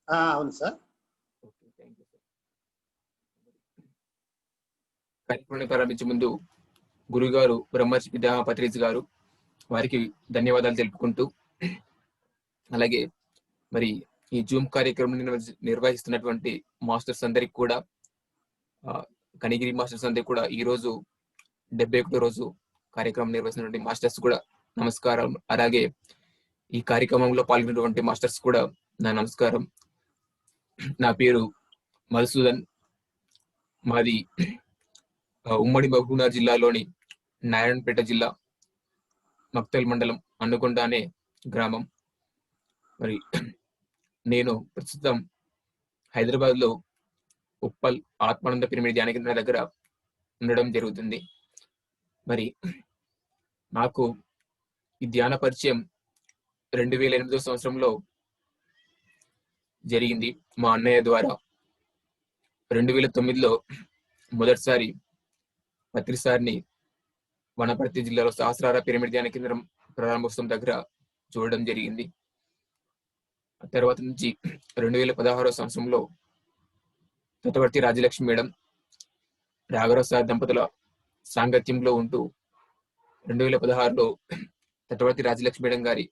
అవును sir. Okay, thank you sir. కార్యక్రమాన్ని ప్రారంభించే ముందు గురుగారు బ్రహ్మర్షి పితా పత్రిజ్ గారు వారికి ధన్యవాదాలు తెలుపుకుంటూ, అలాగే మరి ఈ జూమ్ కార్యక్రమం నిర్వహిస్తున్నటువంటి మాస్టర్స్ అందరికి కూడా, కనిగిరి మాస్టర్స్ అందరికి కూడా ఈ రోజు 71వ రోజు కార్యక్రమం నిర్వహిస్తున్నటువంటి మాస్టర్స్ కూడా నమస్కారం. అలాగే ఈ కార్యక్రమంలో పాల్గొన్నటువంటి మాస్టర్స్ కూడా నా నమస్కారం. నా పేరు మధుసూదన్. మాది ఉమ్మడి మహబూబ్నగర్ జిల్లాలోని నారాయణపేట జిల్లా మక్తల్ మండలం అనుకొండ అనే గ్రామం. మరి నేను ప్రస్తుతం హైదరాబాద్లో ఉప్పల్ ఆత్మానంద పిరమిడ్ ధ్యాన కేంద్రం దగ్గర ఉండడం జరుగుతుంది. మరి నాకు ఈ ధ్యాన పరిచయం 2008 సంవత్సరంలో జరిగింది మా అన్నయ్య ద్వారా. 2009లో మొదటిసారి పత్రిసారిని వనపర్తి జిల్లాలో సహస్రార పిరమిడ్ ధ్యాన కేంద్రం ప్రారంభోత్సవం దగ్గర చూడడం జరిగింది. ఆ తర్వాత నుంచి 2016 సంవత్సరంలో తటవర్తి రాజలక్ష్మి మేడం, రాఘవరావు సార్ దంపతుల సాంగత్యంలో ఉంటూ 2016లో తటవర్తి రాజలక్ష్మి మేడం గారి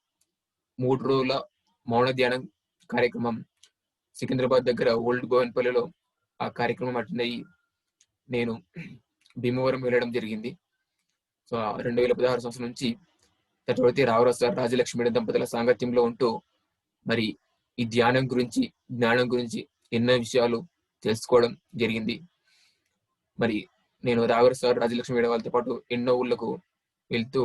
3 రోజుల మౌన ధ్యానం కార్యక్రమం సికింద్రాబాద్ దగ్గర ఓల్డ్ గోవెన్పల్లిలో ఆ కార్యక్రమం అటెండ్ అయ్యి నేను భీమవరం వెళ్ళడం జరిగింది. సో 2016 సంవత్సరం నుంచి తటవర్తి రాఘవరావు సార్ రాజలక్ష్మి మేడం దంపతుల సాంగత్యంలో ఉంటూ మరి ఈ ధ్యానం గురించి, జ్ఞానం గురించి ఎన్నో విషయాలు తెలుసుకోవడం జరిగింది. మరి నేను రాఘవరావు సార్ రాజలక్ష్మి మేడం వాళ్ళతో పాటు ఎన్నో ఊళ్ళకు వెళ్తూ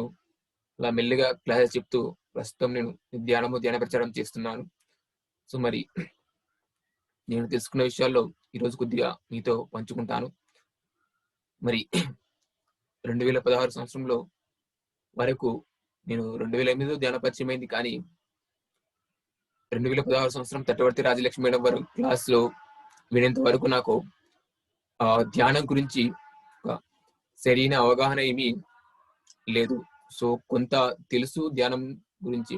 అలా మెల్లిగా క్లాసెస్ చెప్తూ ప్రస్తుతం నేను ధ్యాన ప్రచారం చేస్తున్నాను. సో మరి నేను తెలుసుకున్న విషయాల్లో ఈరోజు కొద్దిగా మీతో పంచుకుంటాను. మరి 2016 సంవత్సరంలో వరకు నేను 2008లో ధ్యాన పరిచయం అయింది, కానీ 2016 సంవత్సరం తటవర్తి రాజలక్ష్మి మేడం వారు క్లాస్లో వినేంత వరకు నాకు ధ్యానం గురించి సరైన అవగాహన ఏమీ లేదు. సో కొంత తెలుసు ధ్యానం గురించి,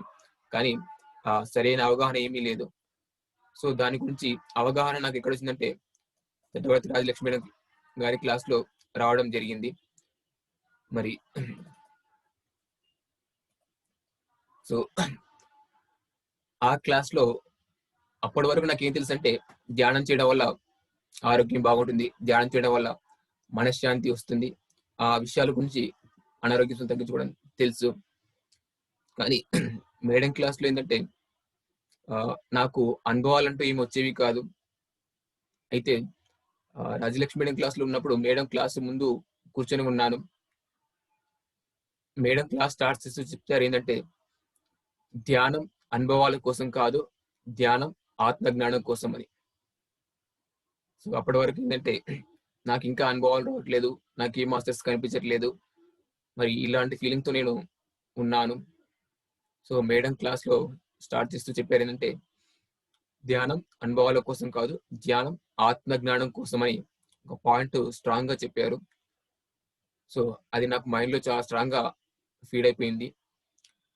కానీ సరైన అవగాహన ఏమీ లేదు. సో దాని గురించి అవగాహన నాకు ఎక్కడ వచ్చిందంటే తటవర్తి రాజలక్ష్మి మేడం గారి క్లాస్లో రావడం జరిగింది. మరి సో ఆ క్లాస్లో అప్పటి వరకు నాకు ఏం తెలుసు అంటే, ధ్యానం చేయడం వల్ల ఆరోగ్యం బాగుంటుంది, ధ్యానం చేయడం వల్ల మనశ్శాంతి వస్తుంది, ఆ విషయాల గురించి అనారోగ్యం తగ్గించుకోవడం తెలుసు. కానీ మేడం క్లాస్లో ఏంటంటే నాకు అనుభవాలంటూ ఏమి వచ్చేవి కాదు. అయితే రాజలక్ష్మి మేడం క్లాస్లో ఉన్నప్పుడు మేడం క్లాస్ ముందు కూర్చొని ఉన్నాను. మేడం క్లాస్ స్టార్ట్ చేస్తూ చెప్తారు ఏంటంటే, ధ్యానం అనుభవాల కోసం కాదు, ధ్యానం ఆత్మజ్ఞానం కోసం అని. సో అప్పటి వరకు ఏంటంటే నాకు ఇంకా అనుభవాలు రావట్లేదు, నాకు ఏ మాస్టర్స్ కనిపించట్లేదు, మరి ఇలాంటి ఫీలింగ్తో నేను ఉన్నాను. సో మేడం క్లాస్లో స్టార్ట్ చేస్తూ చెప్పారు ఏంటంటే, ధ్యానం అనుభవాల కోసం కాదు, ధ్యానం ఆత్మజ్ఞానం కోసమని ఒక పాయింట్ స్ట్రాంగ్ గా చెప్పారు. సో అది నాకు మైండ్లో చాలా స్ట్రాంగ్ గా ఫీడ్ అయిపోయింది.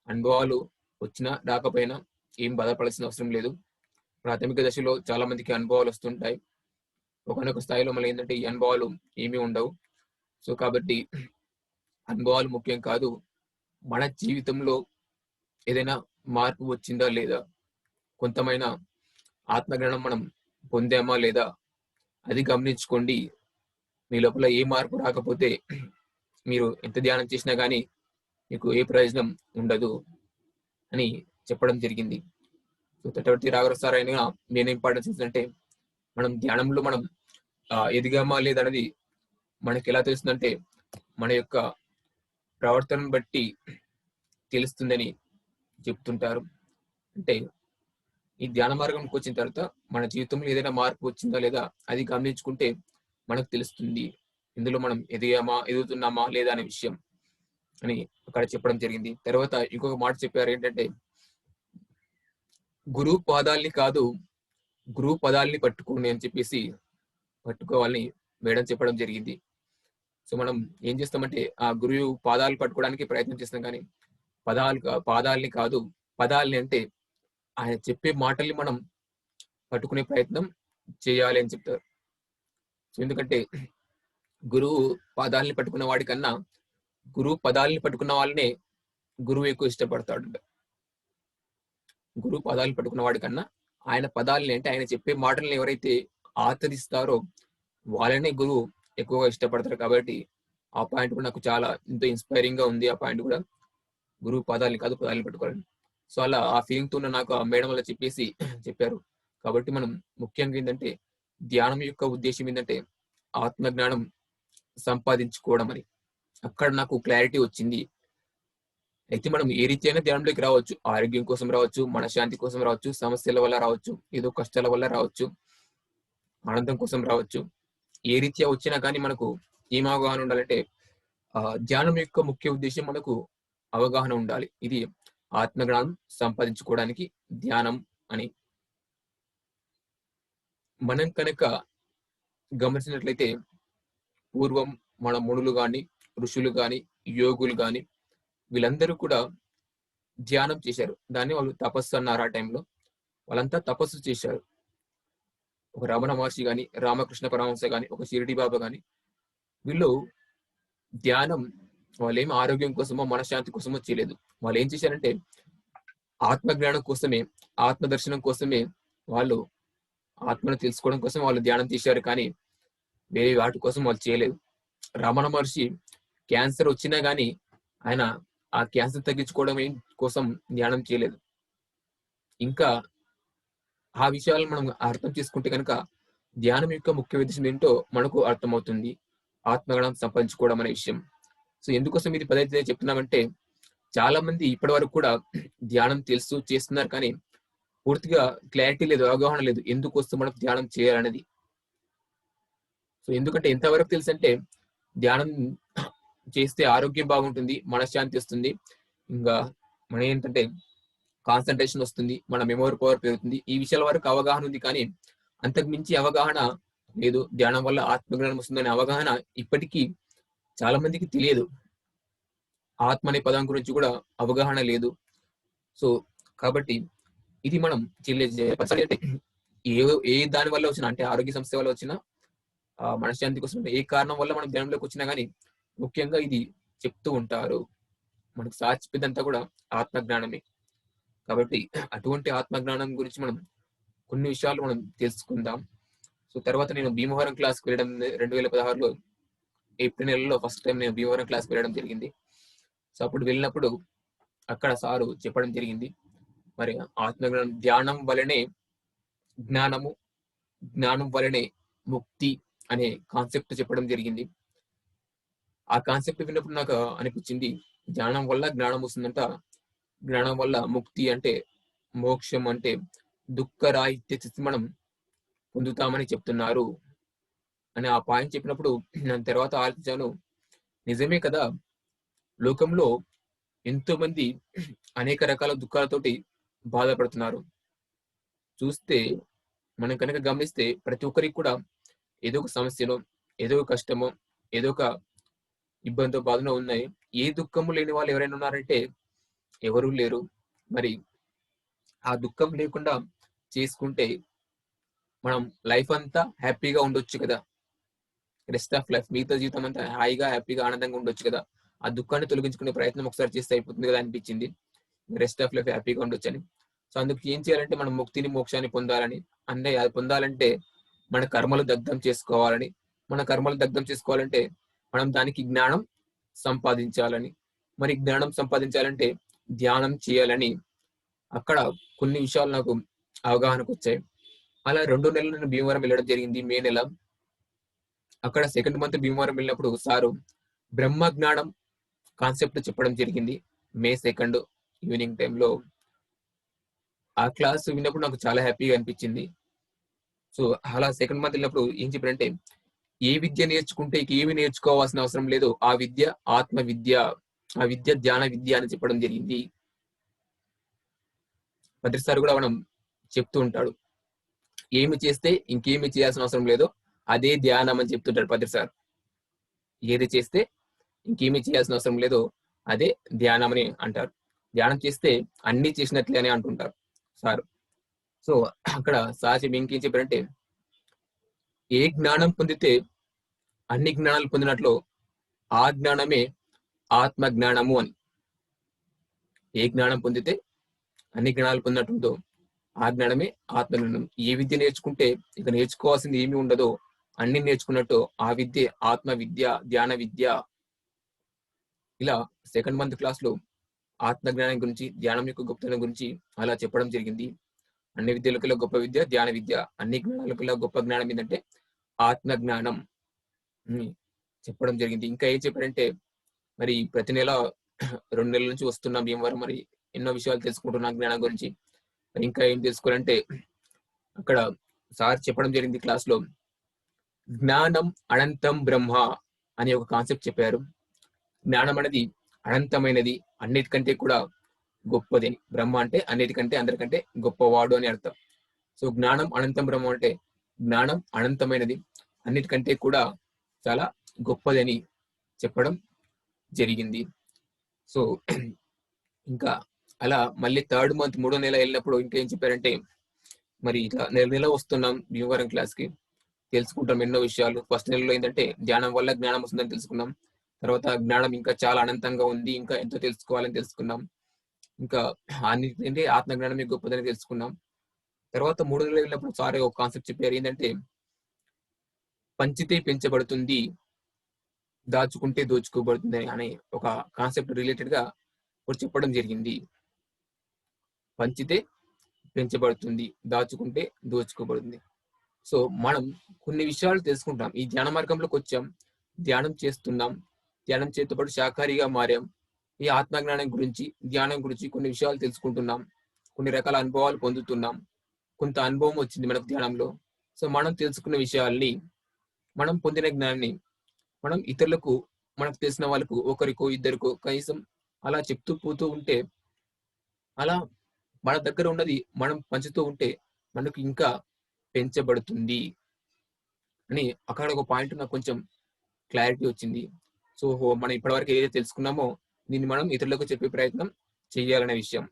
అనుభవాలు వచ్చినా రాకపోయినా ఏం బాధపడాల్సిన అవసరం లేదు. ప్రాథమిక దశలో చాలా మందికి అనుభవాలు వస్తుంటాయి, ఒకనొక స్థాయిలో మళ్ళీ ఏంటంటే ఈ అనుభవాలు ఏమీ ఉండవు. సో కాబట్టి అనుభవాలు ముఖ్యం కాదు, మన జీవితంలో ఏదైనా మార్పు వచ్చిందా లేదా, కొంతమైన ఆత్మజ్ఞానం మనం పొందామా లేదా అది గమనించుకోండి. మీ లోపల ఏ మార్పు రాకపోతే మీరు ఎంత ధ్యానం చేసినా కానీ మీకు ఏ ప్రయోజనం ఉండదు అని చెప్పడం జరిగింది. సో తటవర్తి రాఘవరావు సార్ అయినా మెయిన్ ఇంపార్టెన్స్ ఏంటంటే, మనం ధ్యానంలో మనం ఎదిగామా లేదనేది మనకి ఎలా తెలుస్తుందంటే మన యొక్క ప్రవర్తనను బట్టి తెలుస్తుందని చెప్తుంటారు. అంటే ఈ ధ్యాన మార్గంకి వచ్చిన తర్వాత మన జీవితంలో ఏదైనా మార్పు వచ్చిందా లేదా అది గమనించుకుంటే మనకు తెలుస్తుంది ఇందులో మనం ఎదుగుతున్నామా లేదా అనే విషయం అని అక్కడ చెప్పడం జరిగింది. తర్వాత ఇంకొక మాట చెప్పారు ఏంటంటే, గురువు పాదాల్ని కాదు గురువు పదాల్ని పట్టుకోండి అని చెప్పేసి పట్టుకోవాలని మేడం చెప్పడం జరిగింది. సో మనం ఏం చేస్తామంటే ఆ గురువు పాదాలు పట్టుకోవడానికి ప్రయత్నం చేస్తాం, కానీ పాదాల్ని కాదు, పదాల్ని అంటే ఆయన చెప్పే మాటల్ని మనం పట్టుకునే ప్రయత్నం చేయాలి అని చెప్తారు. సో ఎందుకంటే గురువు పాదాలని పట్టుకున్న వాడి కన్నా గురువు పదాలని పట్టుకున్న వాళ్ళనే గురువు ఎక్కువ ఇష్టపడతాడు. గురువు పదాలను పట్టుకున్న వాడి కన్నా ఆయన పదాలని అంటే ఆయన చెప్పే మాటలను ఎవరైతే ఆచరిస్తారో వాళ్ళనే గురువు ఎక్కువగా ఇష్టపడతారు. కాబట్టి ఆ పాయింట్ కూడా నాకు చాలా ఎంతో ఇన్స్పైరింగ్ గా ఉంది. ఆ పాయింట్ కూడా గురువు పదాలని కాదు పదాలని పట్టుకోవాలని. సో అలా ఆ ఫీలింగ్ తో నాకు ఆ మేడం వల్ల చెప్పేసి చెప్పారు. కాబట్టి మనం ముఖ్యంగా ఏంటంటే ధ్యానం యొక్క ఉద్దేశం ఏంటంటే ఆత్మజ్ఞానం సంపాదించుకోవడం అని. అక్కడ నాకు క్లారిటీ వచ్చింది. అయితే మనం ఏ రీతి అయినా ధ్యానంలోకి రావచ్చు. ఆరోగ్యం కోసం రావచ్చు, మనశ్శాంతి కోసం రావచ్చు, సమస్యల వల్ల రావచ్చు, ఏదో కష్టాల వల్ల రావచ్చు, ఆనందం కోసం రావచ్చు. ఏ రీత్యా వచ్చినా కానీ మనకు ఏం అవగాహన ఉండాలంటే ధ్యానం యొక్క ముఖ్య ఉద్దేశం మనకు అవగాహన ఉండాలి. ఇది ఆత్మజ్ఞానం సంపాదించుకోవడానికి ధ్యానం అని. మనం కనుక గమనించినట్లయితే పూర్వం మన మునులు గాని, ఋషులు గాని, యోగులు గాని వీళ్ళందరూ కూడా ధ్యానం చేశారు. దాన్ని వాళ్ళు తపస్సు అన్నారు. ఆ టైంలో వాళ్ళంతా తపస్సు చేశారు. ఒక రమణ మహర్షి గాని, రామకృష్ణ పరమహంస గాని, ఒక షిరిడి బాబా గాని వీళ్ళు ధ్యానం వాళ్ళేం ఆరోగ్యం కోసమో మనశ్శాంతి కోసమో చేయలేదు. వాళ్ళు ఏం చేశారంటే ఆత్మజ్ఞానం కోసమే, ఆత్మ దర్శనం కోసమే, వాళ్ళు ఆత్మను తెలుసుకోవడం కోసం వాళ్ళు ధ్యానం చేశారు. కానీ వేరే వాటి కోసం వాళ్ళు చేయలేదు. రమణ మహర్షి క్యాన్సర్ వచ్చినా గానీ ఆయన ఆ క్యాన్సర్ తగ్గించుకోవడం కోసం ధ్యానం చేయలేదు. ఇంకా ఆ విషయాలను మనం అర్థం చేసుకుంటే కనుక ధ్యానం యొక్క ముఖ్య ఉద్దేశం ఏంటో మనకు అర్థమవుతుంది. ఆత్మజ్ఞానం సంపాదించుకోవడం అనే విషయం. సో ఎందుకోసం ఇది పదైతే చెప్తున్నామంటే చాలా మంది ఇప్పటి వరకు కూడా ధ్యానం తెలుసు చేస్తున్నారు, కానీ పూర్తిగా క్లారిటీ లేదు, అవగాహన లేదు ఎందుకోసం మనం ధ్యానం చేయాలనేది. సో ఎందుకంటే ఎంతవరకు తెలుసు అంటే ధ్యానం చేస్తే ఆరోగ్యం బాగుంటుంది, మనశ్శాంతి వస్తుంది, ఇంకా మన ఏంటంటే కాన్సన్ట్రేషన్ వస్తుంది, మన మెమొరీ పవర్ పెరుగుతుంది. ఈ విషయాల వరకు అవగాహన ఉంది, కానీ అంతకు మించి అవగాహన లేదు. ధ్యానం వల్ల ఆత్మజ్ఞానం వస్తుందనే అవగాహన ఇప్పటికీ చాలా మందికి తెలియదు. ఆత్మ అనే పదం గురించి కూడా అవగాహన లేదు. సో కాబట్టి ఇది మనం ఏ దాని వల్ల వచ్చినా, అంటే ఆరోగ్య సమస్య వల్ల వచ్చినా, మనశ్శాంతి కోసం ఏ కారణం వల్ల మనం ధ్యానంలోకి వచ్చినా కానీ ముఖ్యంగా ఇది చెప్తూ ఉంటారు. మనకు సాచిపోయిందంతా కూడా ఆత్మజ్ఞానమే. కాబట్టి అటువంటి ఆత్మజ్ఞానం గురించి మనం కొన్ని విషయాలు మనం తెలుసుకుందాం. సో తర్వాత నేను భీమవరం క్లాస్కి వెళ్ళడం 2016లో ఏప్రిల్ నెలలో ఫస్ట్ టైం నేను భీమవరం క్లాస్కి వెళ్ళడం జరిగింది. సో అప్పుడు వెళ్ళినప్పుడు అక్కడ సారు చెప్పడం జరిగింది, మరి ఆత్మజ్ఞానం ధ్యానం వలనే జ్ఞానము, జ్ఞానం వలనే ముక్తి అనే కాన్సెప్ట్ చెప్పడం జరిగింది. ఆ కాన్సెప్ట్ విన్నప్పుడు నాకు అనిపించింది, ధ్యానం వల్ల జ్ఞానం వస్తుందంట, జ్ఞానం వల్ల ముక్తి అంటే మోక్షం అంటే దుఃఖరాహిత్య స్థితి మనం పొందుతామని చెప్తున్నారు అని ఆ పాయింట్ చెప్పినప్పుడు నేను తర్వాత ఆలోచించాను, నిజమే కదా, లోకంలో ఎంతో మంది అనేక రకాల దుఃఖాలతోటి బాధపడుతున్నారు. చూస్తే మనం కనుక గమనిస్తే ప్రతి ఒక్కరికి కూడా ఏదో ఒక సమస్యలో, ఏదో ఒక కష్టమో, ఏదో ఒక ఇబ్బందో బాధలో ఉన్నాయి. ఏ దుఃఖము లేని వాళ్ళు ఎవరైనా ఉన్నారంటే ఎవరూ లేరు. మరి ఆ దుఃఖం లేకుండా చేసుకుంటే మనం లైఫ్ అంతా హ్యాపీగా ఉండొచ్చు కదా, రెస్ట్ ఆఫ్ లైఫ్ మిగతా జీవితం అంతా హాయిగా హ్యాపీగా ఆనందంగా ఉండొచ్చు కదా. ఆ దుఃఖాన్ని తొలగించుకునే ప్రయత్నం ఒకసారి చేస్తే అయిపోతుంది కదా అనిపించింది. రెస్ట్ ఆఫ్ లైఫ్ హ్యాపీగా ఉండొచ్చు అని. సో అందుకు ఏం చేయాలంటే మనం ముక్తిని మోక్షాన్ని పొందాలని, అంటే అది పొందాలంటే మన కర్మలు దగ్ధం చేసుకోవాలని, మన కర్మలు దగ్ధం చేసుకోవాలంటే మనం దానికి జ్ఞానం సంపాదించాలని, మరి జ్ఞానం సంపాదించాలంటే ధ్యానం చేయాలని అక్కడ కొన్ని విషయాలు నాకు అవగాహనకు వచ్చాయి. అలా 2 నెలలు నేను భీమవరం వెళ్ళడం జరిగింది, మే నెల. అక్కడ సెకండ్ మంత్ భీమవరం వెళ్ళినప్పుడు సారు బ్రహ్మ జ్ఞానం కాన్సెప్ట్ చెప్పడం జరిగింది మే 2 ఈవినింగ్ టైంలో. ఆ క్లాస్ విన్నప్పుడు నాకు చాలా హ్యాపీగా అనిపించింది. సో అలా సెకండ్ మంత్ వెళ్ళినప్పుడు ఏం చెప్పారంటే, ఏ విద్య నేర్చుకుంటే ఏమి నేర్చుకోవాల్సిన అవసరం లేదు, ఆ విద్య ఆత్మ విద్య, ఆ విద్య ధ్యాన విద్య అని చెప్పడం జరిగింది. ప్రతిసారి కూడా మనం చెప్తూ ఉంటాడు, ఏమి చేస్తే ఇంకేమి చేయాల్సిన అవసరం లేదు, అదే ధ్యానం అని చెప్తుంటాడు ప్రతిసారి. ఏది చేస్తే ఇంకేమీ చేయాల్సిన అవసరం లేదు, అదే ధ్యానం అని అంటారు. ధ్యానం చేస్తే అన్ని చేసినట్లే అని అంటుంటారు సార్. సో అక్కడ సాచి ఇంకేం చెప్పారంటే, ఏ జ్ఞానం పొందితే అన్ని జ్ఞానాలు పొందినట్లు ఆ జ్ఞానమే ఆత్మ జ్ఞానము అని. ఏ జ్ఞానం పొందితే అన్ని జ్ఞానాలు పొందినట్టుందో ఆ జ్ఞానమే ఆత్మ జ్ఞానం. ఏ విద్య నేర్చుకుంటే ఇక నేర్చుకోవాల్సింది ఏమి ఉండదో అన్ని నేర్చుకున్నట్టు ఆ విద్య ఆత్మ విద్య, ధ్యాన విద్య. ఇలా సెకండ్ మంత్ క్లాస్ లో ఆత్మ జ్ఞానం గురించి, ధ్యానం యొక్క గొప్పతనం గురించి అలా చెప్పడం జరిగింది. అన్ని విద్యలకల్లా గొప్ప విద్య ధ్యాన విద్య, అన్ని జ్ఞానాలకల్లా గొప్ప జ్ఞానం ఏంటంటే ఆత్మ జ్ఞానం చెప్పడం జరిగింది. ఇంకా ఏం చెప్పారంటే, మరి ప్రతి నెల 2 నెలల నుంచి వస్తున్నాం భీమవరం, మరి ఎన్నో విషయాలు తెలుసుకుంటున్నాం జ్ఞానం గురించి. మరి ఇంకా ఏం తెలుసుకోవాలంటే, అక్కడ సార్ చెప్పడం జరిగింది క్లాస్ లో, జ్ఞానం అనంతం బ్రహ్మ అనే ఒక కాన్సెప్ట్ చెప్పారు. జ్ఞానం అనేది అనంతమైనది, అన్నిటికంటే కూడా గొప్పది. బ్రహ్మ అంటే అన్నిటికంటే అందరికంటే గొప్పవాడు అని అర్థం. సో జ్ఞానం అనంతం బ్రహ్మ అంటే జ్ఞానం అనంతమైనది, అన్నిటికంటే కూడా చాలా గొప్పదని చెప్పడం జరిగింది. సో ఇంకా అలా మళ్ళీ థర్డ్ మంత్ 3వ నెల వెళ్ళినప్పుడు ఇంకేం చెప్పారంటే, మరి ఇట్లా నెల నెల వస్తున్నాం భీమవరం క్లాస్ కి, తెలుసుకుంటాం ఎన్నో విషయాలు. ఫస్ట్ నెలలో ఏంటంటే ధ్యానం వల్ల జ్ఞానం వస్తుందని తెలుసుకున్నాం. తర్వాత జ్ఞానం ఇంకా చాలా అనంతంగా ఉంది, ఇంకా ఎంతో తెలుసుకోవాలని తెలుసుకున్నాం. ఇంకా అన్నింటి ఆత్మ జ్ఞానం గొప్పదని తెలుసుకున్నాం. తర్వాత 3వ నెల వెళ్ళినప్పుడు సార్ ఒక కాన్సెప్ట్ చెప్పారు, ఏంటంటే పంచితే పెంచబడుతుంది, దాచుకుంటే దోచుకోబడుతుంది అనే ఒక కాన్సెప్ట్ రిలేటెడ్ గా కూడా చెప్పడం జరిగింది. పంచితే పెంచబడుతుంది, దాచుకుంటే దోచుకోబడుతుంది. సో మనం కొన్ని విషయాలు తెలుసుకుంటాం. ఈ ధ్యాన మార్గంలోకి వచ్చాం, ధ్యానం చేస్తున్నాం, ధ్యానం చేతో పాటు శాకాహారిగా మారాం. ఈ ఆత్మజ్ఞానం గురించి, ధ్యానం గురించి కొన్ని విషయాలు తెలుసుకుంటున్నాం, కొన్ని రకాల అనుభవాలు పొందుతున్నాం, కొంత అనుభవం వచ్చింది మనకు ధ్యానంలో. సో మనం తెలుసుకున్న విషయాల్ని, మనం పొందిన జ్ఞానాన్ని మనం ఇతరులకు, మనకు తెలిసిన వాళ్ళకు, ఒకరికో ఇద్దరికో కనీసం అలా చెప్తూ పోతూ ఉంటే, అలా మన దగ్గర ఉన్నది మనం పంచుతూ ఉంటే మనకు ఇంకా పెంచబడుతుంది అని అక్కడ ఒక పాయింట్ నాకు కొంచెం క్లారిటీ వచ్చింది. సో మనం ఇప్పటివరకు ఏదైతే తెలుసుకున్నామో దీన్ని మనం ఇతరులకు చెప్పే ప్రయత్నం చేయాలనే విషయం.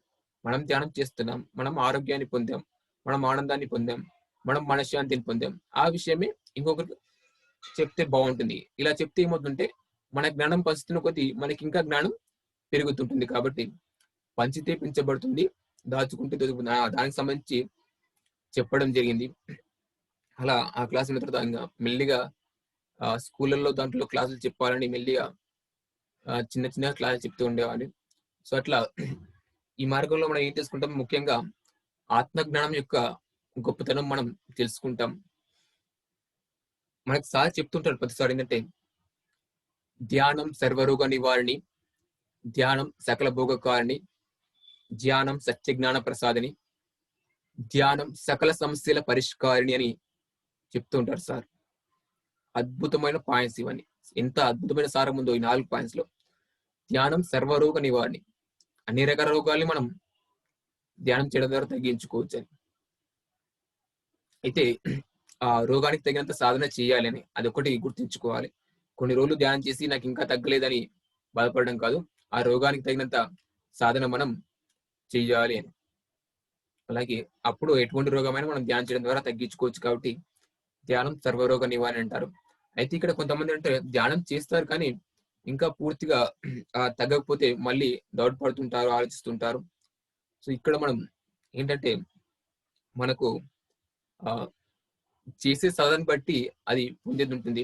మనం ధ్యానం చేస్తున్నాం, మనం ఆరోగ్యాన్ని పొందాం, మనం ఆనందాన్ని పొందాం, మనం మనశ్శాంతిని పొందాం. ఆ విషయమే ఇంకొకరికి చెప్తే బాగుంటుంది. ఇలా చెప్తే ఏమవుతుందంటే మన జ్ఞానం పంచుతున్న కొద్దీ మనకి ఇంకా జ్ఞానం పెరుగుతుంటుంది. కాబట్టి పంచితే పెంచబడుతుంది, దాచుకుంటే దొరుకుతుంది, దానికి సంబంధించి చెప్పడం జరిగింది. అలా ఆ క్లాస్ అయిన తర్వాత ఇంకా మెల్లిగా స్కూళ్ళల్లో దాంట్లో క్లాసులు చెప్పాలని మెల్లిగా చిన్న చిన్న క్లాసులు చెప్తూ ఉండేవాడిని. సో అట్లా ఈ మార్గంలో మనం ఏం తెలుసుకుంటాం, ముఖ్యంగా ఆత్మజ్ఞానం యొక్క గొప్పతనం మనం తెలుసుకుంటాం. మనకు సార్ చెప్తుంటారు ప్రతిసారి ఏంటంటే, ధ్యానం సర్వరోగ నివారణి, ధ్యానం సకల భోగకారిణి, ధ్యానం సత్యజ్ఞాన ప్రసాదిని, ధ్యానం సకల సమస్యల పరిష్కారిణి అని చెప్తూ ఉంటారు సార్. అద్భుతమైన పాయింట్స్ ఇవన్నీ. ఎంత అద్భుతమైన సారం ఉందో ఈ 4 పాయింట్స్ లో. ధ్యానం సర్వరోగ నివారణి, అన్ని రకాల రోగాల్ని మనం ధ్యానం చేయడం ద్వారా తగ్గించుకోవచ్చు అని. అయితే ఆ రోగానికి తగినంత సాధన చేయాలి అని, అదొకటి గుర్తుంచుకోవాలి. కొన్ని రోజులు ధ్యానం చేసి నాకు ఇంకా తగ్గలేదని బాధపడడం కాదు, ఆ రోగానికి తగినంత సాధన మనం చెయ్యాలి అని. అలాగే అప్పుడు ఎటువంటి రోగమైనా మనం ధ్యానం చేయడం ద్వారా తగ్గించుకోవచ్చు. కాబట్టి ధ్యానం సర్వరోగ నివారణ అంటారు. అయితే ఇక్కడ కొంతమంది అంటే ధ్యానం చేస్తారు కానీ ఇంకా పూర్తిగా తగ్గకపోతే మళ్ళీ డౌట్ పడుతుంటారు, ఆలోచిస్తుంటారు. సో ఇక్కడ మనం ఏంటంటే మనకు చేసే సాధన బట్టి అది పొందేది ఉంటుంది.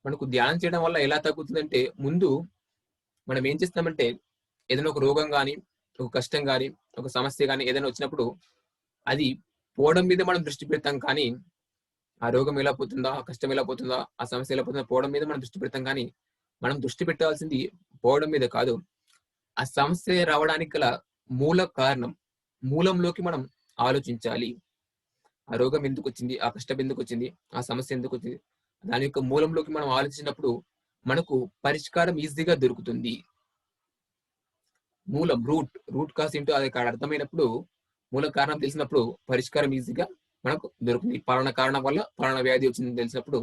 మనకు ధ్యానం చేయడం వల్ల ఎలా తగ్గుతుందంటే, ముందు మనం ఏం చేస్తామంటే ఏదైనా ఒక రోగం కానీ, ఒక కష్టం కానీ, ఒక సమస్య కానీ ఏదైనా వచ్చినప్పుడు అది పోవడం మీద మనం దృష్టి పెడతాం. కానీ ఆ రోగం ఎలా పోతుందా, ఆ కష్టం ఎలా పోతుందా, ఆ సమస్య ఎలా పోతుందా, పోవడం మీద మనం దృష్టి పెడతాం. కానీ మనం దృష్టి పెట్టాల్సింది పోవడం మీద కాదు, ఆ సమస్య రావడానికి గల మూల కారణం, మూలంలోకి మనం ఆలోచించాలి. ఆ రోగం ఎందుకు వచ్చింది, ఆ కష్టం ఎందుకు వచ్చింది, ఆ సమస్య ఎందుకు వచ్చింది, దాని యొక్క మూలంలోకి మనం ఆలోచించినప్పుడు మనకు పరిష్కారం ఈజీగా దొరుకుతుంది. మూలం, రూట్ కాస్ ఏంటో అది అర్థమైనప్పుడు, మూల కారణం తెలిసినప్పుడు పరిష్కారం ఈజీగా మనకు దొరుకుతుంది. పలానా కారణం వల్ల పలానా వ్యాధి వచ్చిందని తెలిసినప్పుడు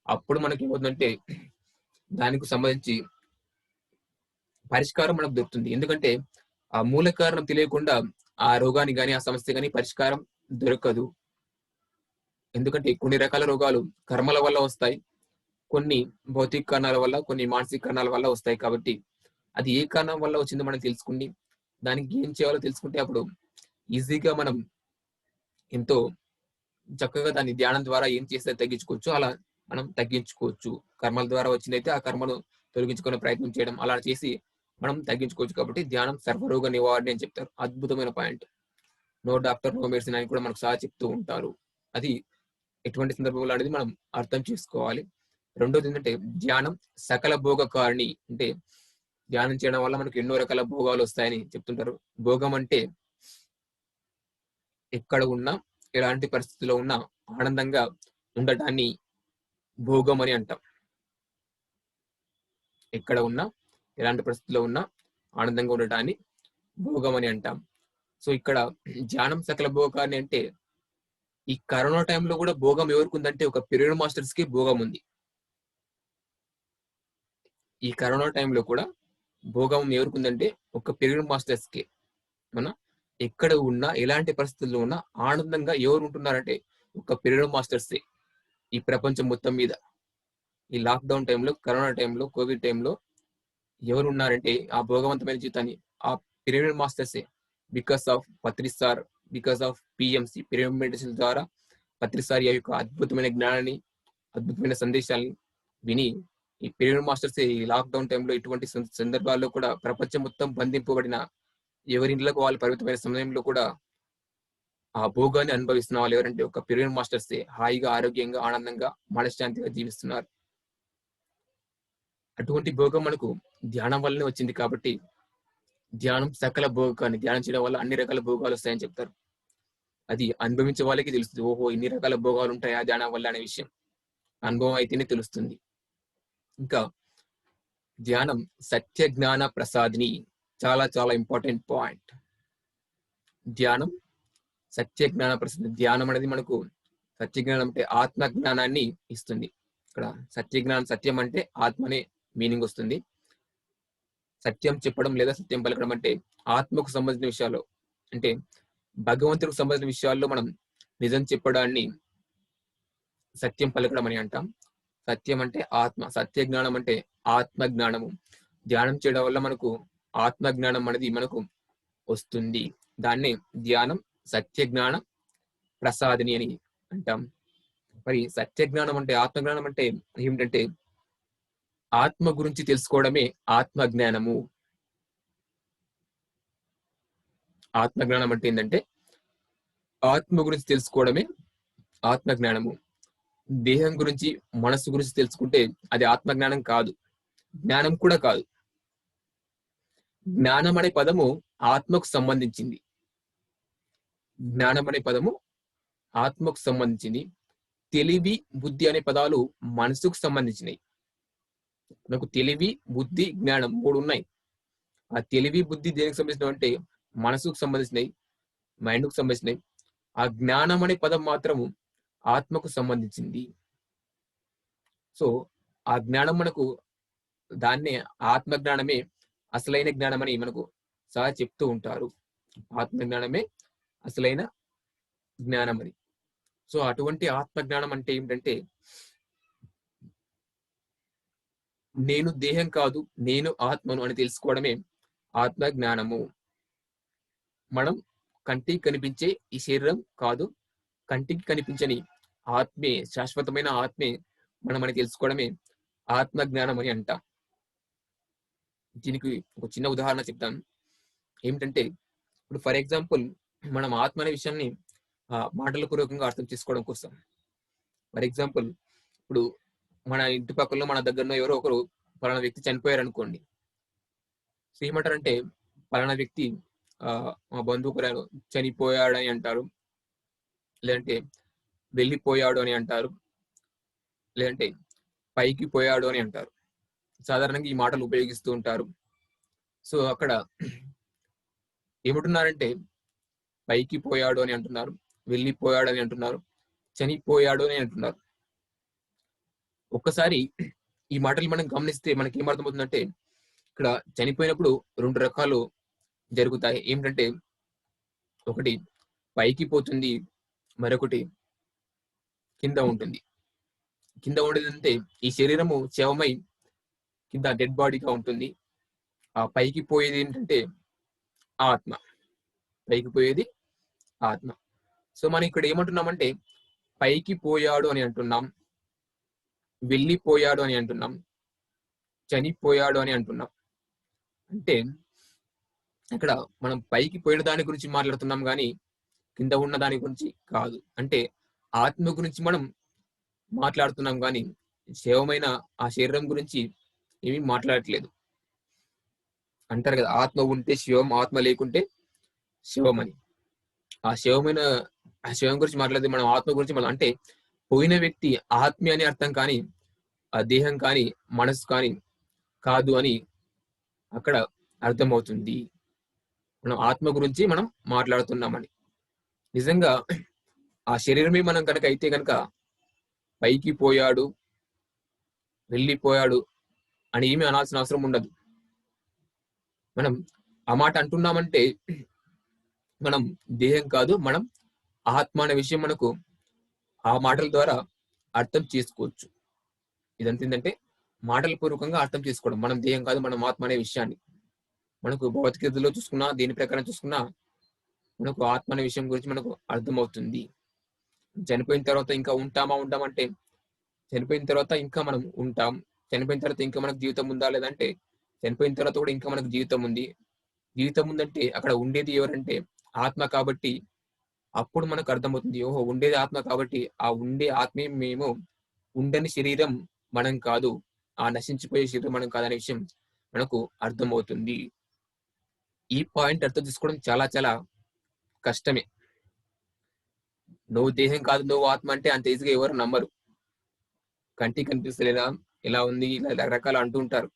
అప్పుడు మనకి ఏమవుతుందంటే దానికి సంబంధించి పరిష్కారం మనకు దొరుకుతుంది. ఎందుకంటే ఆ మూల కారణం తెలియకుండా ఆ రోగానికి కానీ, ఆ సమస్య కానీ పరిష్కారం దొరకదు. ఎందుకంటే కొన్ని రకాల రోగాలు కర్మల వల్ల వస్తాయి, కొన్ని భౌతిక కారణాల వల్ల, కొన్ని మానసిక కారణాల వల్ల వస్తాయి. కాబట్టి అది ఏ కారణం వల్ల వచ్చిందో మనం తెలుసుకుని దానికి ఏం చేయాలో తెలుసుకుంటే అప్పుడు ఈజీగా మనం ఎంతో చక్కగా దాన్ని ధ్యానం ద్వారా ఏం చేస్తే తగ్గించుకోవచ్చు, అలా మనం తగ్గించుకోవచ్చు. కర్మల ద్వారా వచ్చిందైతే ఆ కర్మను తొలగించుకునే ప్రయత్నం చేయడం అలా చేసి మనం తగ్గించుకోవచ్చు. కాబట్టి ధ్యానం సర్వరోగ నివారణ అని చెప్తారు. అద్భుతమైన point. No doctor no medicine అని కూడా మనకు సార్ చెప్తూ ఉంటారు. అది ఎటువంటి సందర్భంలో అనేది మనం అర్థం చేసుకోవాలి. రెండోది ఏంటంటే ధ్యానం సకల భోగ కారణి. అంటే ధ్యానం చేయడం వల్ల మనకు ఎన్నో రకాల భోగాలు వస్తాయని చెప్తుంటారు. భోగం అంటే ఎక్కడ ఉన్నా, ఎలాంటి పరిస్థితిలో ఉన్నా ఆనందంగా ఉండటాన్ని భోగం అని అంటాం. ఎక్కడ ఉన్నా, ఎలాంటి పరిస్థితిలో ఉన్నా ఆనందంగా ఉండటాన్ని భోగం అని అంటాం. సో ఇక్కడ ధ్యానం సకల భోగాన్ని అంటే ఈ కరోనా టైంలో కూడా భోగం ఎవరికి ఉందంటే ఒక పీరియడ్ మాస్టర్స్ కి భోగం ఉంది. ఈ కరోనా టైంలో కూడా భోగం ఎవరికి ఉందంటే ఒక పీరియడ్ మాస్టర్స్ కి. మన ఎక్కడ ఉన్నా, ఎలాంటి పరిస్థితుల్లో ఉన్నా ఆనందంగా ఎవరు ఉంటున్నారంటే ఒక పీరియడ్ మాస్టర్సే ఈ ప్రపంచం మొత్తం మీద. ఈ లాక్డౌన్ టైంలో, కరోనా టైంలో, కోవిడ్ టైంలో ఎవరు ఉన్నారంటే ఆ భోగవంతమైన జీవితాన్ని ఆ పిరమిడ్ మాస్టర్సే. Because of Patri sir, because of PMC pyramid medicine ద్వారా పత్రి సార్ యొక్క అద్భుతమైన జ్ఞానాన్ని, అద్భుతమైన సందేశాలని విని ఈ పిరమిడ్ మాస్టర్స్ ఈ లాక్డౌన్ టైంలో ఇటువంటి సందర్భాల్లో కూడా ప్రపంచం మొత్తం బంధింపబడిన ఎవరి ఇంట్లోకి వాళ్ళు పరిమితమైన సమయంలో కూడా ఆ భోగాన్ని అనుభవిస్తున్న వాళ్ళు ఎవరంటే ఒక పిరమిడ్ మాస్టర్సే. హాయిగా, ఆరోగ్యంగా, ఆనందంగా, మనశ్శాంతిగా జీవిస్తున్నారు. అటువంటి భోగం మనకు ధ్యానం వల్లనే వచ్చింది. కాబట్టి ధ్యానం సకల భోగాన్ని, ధ్యానం చేయడం వల్ల అన్ని రకాల భోగాలు వస్తాయని చెప్తారు. అది అనుభవించే వాళ్ళకి తెలుస్తుంది. ఓహో, ఇన్ని రకాల భోగాలు ఉంటాయా ధ్యానం వల్ల అనే విషయం అనుభవం అయితేనే తెలుస్తుంది. ఇంకా ధ్యానం సత్య జ్ఞాన ప్రసాదిని. చాలా చాలా ఇంపార్టెంట్ పాయింట్. ధ్యానం సత్య జ్ఞాన ప్రసాది. ధ్యానం అనేది మనకు సత్య జ్ఞానం అంటే ఆత్మ జ్ఞానాన్ని ఇస్తుంది. ఇక్కడ సత్య జ్ఞానం, సత్యం అంటే ఆత్మనే మీనింగ్ వస్తుంది. సత్యం చెప్పడం లేదా సత్యం పలకడం అంటే ఆత్మకు సంబంధించిన విషయాలు, అంటే భగవంతుడికి సంబంధించిన విషయాల్లో మనం నిజం చెప్పడాన్ని సత్యం పలకడం అని అంటాం. సత్యం అంటే ఆత్మ, సత్య జ్ఞానం అంటే ఆత్మ జ్ఞానము. ధ్యానం చేయడం వల్ల మనకు ఆత్మ జ్ఞానం అనేది మనకు వస్తుంది. దాన్నే ధ్యానం సత్య జ్ఞాన ప్రసాదిని అని అంటాం. మరి సత్య జ్ఞానం అంటే, ఆత్మ జ్ఞానం అంటే ఏమిటంటే ఆత్మ గురించి తెలుసుకోవడమే ఆత్మ జ్ఞానము. ఆత్మ జ్ఞానం అంటే ఏంటంటే ఆత్మ గురించి తెలుసుకోవడమే ఆత్మ జ్ఞానము. దేహం గురించి, మనస్సు గురించి తెలుసుకుంటే అది ఆత్మ జ్ఞానం కాదు, జ్ఞానం కూడా కాదు. జ్ఞానం అనే పదము ఆత్మకు సంబంధించింది. జ్ఞానం అనే పదము ఆత్మకు సంబంధించింది. తెలివి, బుద్ధి అనే పదాలు మనసుకు సంబంధించినవి. మనకు తెలివి, బుద్ధి, జ్ఞానం 3 ఉన్నాయి. ఆ తెలివి, బుద్ధి దేనికి సంబంధించినవి అంటే మనసుకు సంబంధించినవి, మైండ్కు సంబంధించినవి. ఆ జ్ఞానం అనే పదం మాత్రము ఆత్మకు సంబంధించింది. సో ఆ జ్ఞానం మనకు, దాన్నే ఆత్మ జ్ఞానమే అసలైన జ్ఞానం అని మనకు సార్ చెప్తూ ఉంటారు. ఆత్మ జ్ఞానమే అసలైన జ్ఞానం అని. సో అటువంటి ఆత్మ జ్ఞానం అంటే ఏమిటంటే నేను దేహం కాదు, నేను ఆత్మను అని తెలుసుకోవడమే ఆత్మ జ్ఞానము. మనం కంటికి కనిపించే ఈ శరీరం కాదు, కంటికి కనిపించని ఆత్మే, శాశ్వతమైన ఆత్మే మనమని తెలుసుకోవడమే ఆత్మ జ్ఞానం అని అంటాం. దీనికి ఒక చిన్న ఉదాహరణ చెప్తాను. ఏమిటంటే ఇప్పుడు ఫర్ ఎగ్జాంపుల్ మనం ఆత్మ అనే విషయాన్ని మాటల పూర్వకంగా అర్థం చేసుకోవడం కోసం, ఫర్ ఎగ్జాంపుల్ ఇప్పుడు మన ఇంటి పక్కలో, మన దగ్గరలో ఎవరో ఒకరు పలానా వ్యక్తి చనిపోయారు అనుకోండి. సో ఏమంటారంటే పలానా వ్యక్తి మా బంధువుకు చనిపోయాడని అంటారు, లేదంటే వెళ్ళిపోయాడు అని అంటారు, లేదంటే పైకి పోయాడు అని అంటారు. సాధారణంగా ఈ మాటలు ఉపయోగిస్తూ ఉంటారు. సో అక్కడ ఏమంటున్నారంటే పైకి పోయాడు అని అంటున్నారు, వెళ్ళిపోయాడు అని అంటున్నారు, చనిపోయాడు అని అంటున్నారు. ఒక్కసారి ఈ మాటలు మనం గమనిస్తే మనకి ఏమర్థమవుతుందంటే ఇక్కడ చనిపోయినప్పుడు 2 రకాలు జరుగుతాయి. ఏమిటంటే ఒకటి పైకి పోతుంది, మరొకటి కింద ఉంటుంది. కింద ఉండేదంటే ఈ శరీరము శవమై కింద డెడ్ బాడీగా ఉంటుంది. ఆ పైకి పోయేది ఏంటంటే ఆత్మ. పైకి పోయేది ఆత్మ. సో మనం ఇక్కడ ఏమంటున్నామంటే పైకి పోయాడు అని అంటున్నాం, వెళ్ళిపోయాడు అని అంటున్నాం, చనిపోయాడు అని అంటున్నాం. అంటే ఇక్కడ మనం పైకి పోయిన దాని గురించి మాట్లాడుతున్నాం కానీ కింద ఉన్న దాని గురించి కాదు. అంటే ఆత్మ గురించి మనం మాట్లాడుతున్నాం కానీ శవమైన ఆ శరీరం గురించి ఏమీ మాట్లాడట్లేదు. అంటారు కదా, ఆత్మ ఉంటే శివం, ఆత్మ లేకుంటే శివం అని. ఆ శివమైన ఆ శివం గురించి మాట్లాడితే మనం ఆత్మ గురించి మనం అంటే పోయిన వ్యక్తి ఆత్మ అని అర్థం కానీ ఆ దేహం కానీ మనసు కానీ కాదు అని అక్కడ అర్థమవుతుంది. మనం ఆత్మ గురించి మనం మాట్లాడుతున్నామని. నిజంగా ఆ శరీరమే మనం కనుక అయితే కనుక పైకి పోయాడు, వెళ్ళిపోయాడు అని ఏమీ అనాల్సిన అవసరం ఉండదు. మనం ఆ మాట అంటున్నామంటే మనం దేహం కాదు, మనం ఆత్మ అనే విషయం మనకు ఆ మాటల ద్వారా అర్థం చేసుకోవచ్చు. ఇదంతా ఏంటంటే మాటల పూర్వకంగా అర్థం చేసుకోవడం. మనం దేహం కాదు, మనం ఆత్మ అనే విషయాన్ని మనకు భౌతికతలో చూసుకున్నా, దేని ప్రకారం చూసుకున్నా మనకు ఆత్మ అనే విషయం గురించి మనకు అర్థమవుతుంది. చనిపోయిన తర్వాత ఇంకా ఉంటామంటే చనిపోయిన తర్వాత ఇంకా మనం ఉంటాం. చనిపోయిన తర్వాత ఇంకా మనకు జీవితం ఉందా లేదంటే చనిపోయిన తర్వాత కూడా ఇంకా మనకు జీవితం ఉంది. జీవితం ఉందంటే అక్కడ ఉండేది ఎవరంటే ఆత్మ. కాబట్టి అప్పుడు మనకు అర్థమవుతుంది, ఓహో ఉండేది ఆత్మ కాబట్టి ఆ ఉండే ఆత్మే మేము, ఉండని శరీరం మనం కాదు, ఆ నశించిపోయే శరీరం మనం కాదనే విషయం మనకు అర్థమవుతుంది. ఈ పాయింట్ అర్థం చేసుకోవడం చాలా చాలా కష్టమే. నువ్వు దేహం కాదు, నువ్వు ఆత్మ అంటే అంత ఈజీగా ఎవరు నమ్మరు. కంటికి కనిపిస్తలేదా, ఎలా ఉంది, ఇలా రకరకాలు అంటూ ఉంటారు.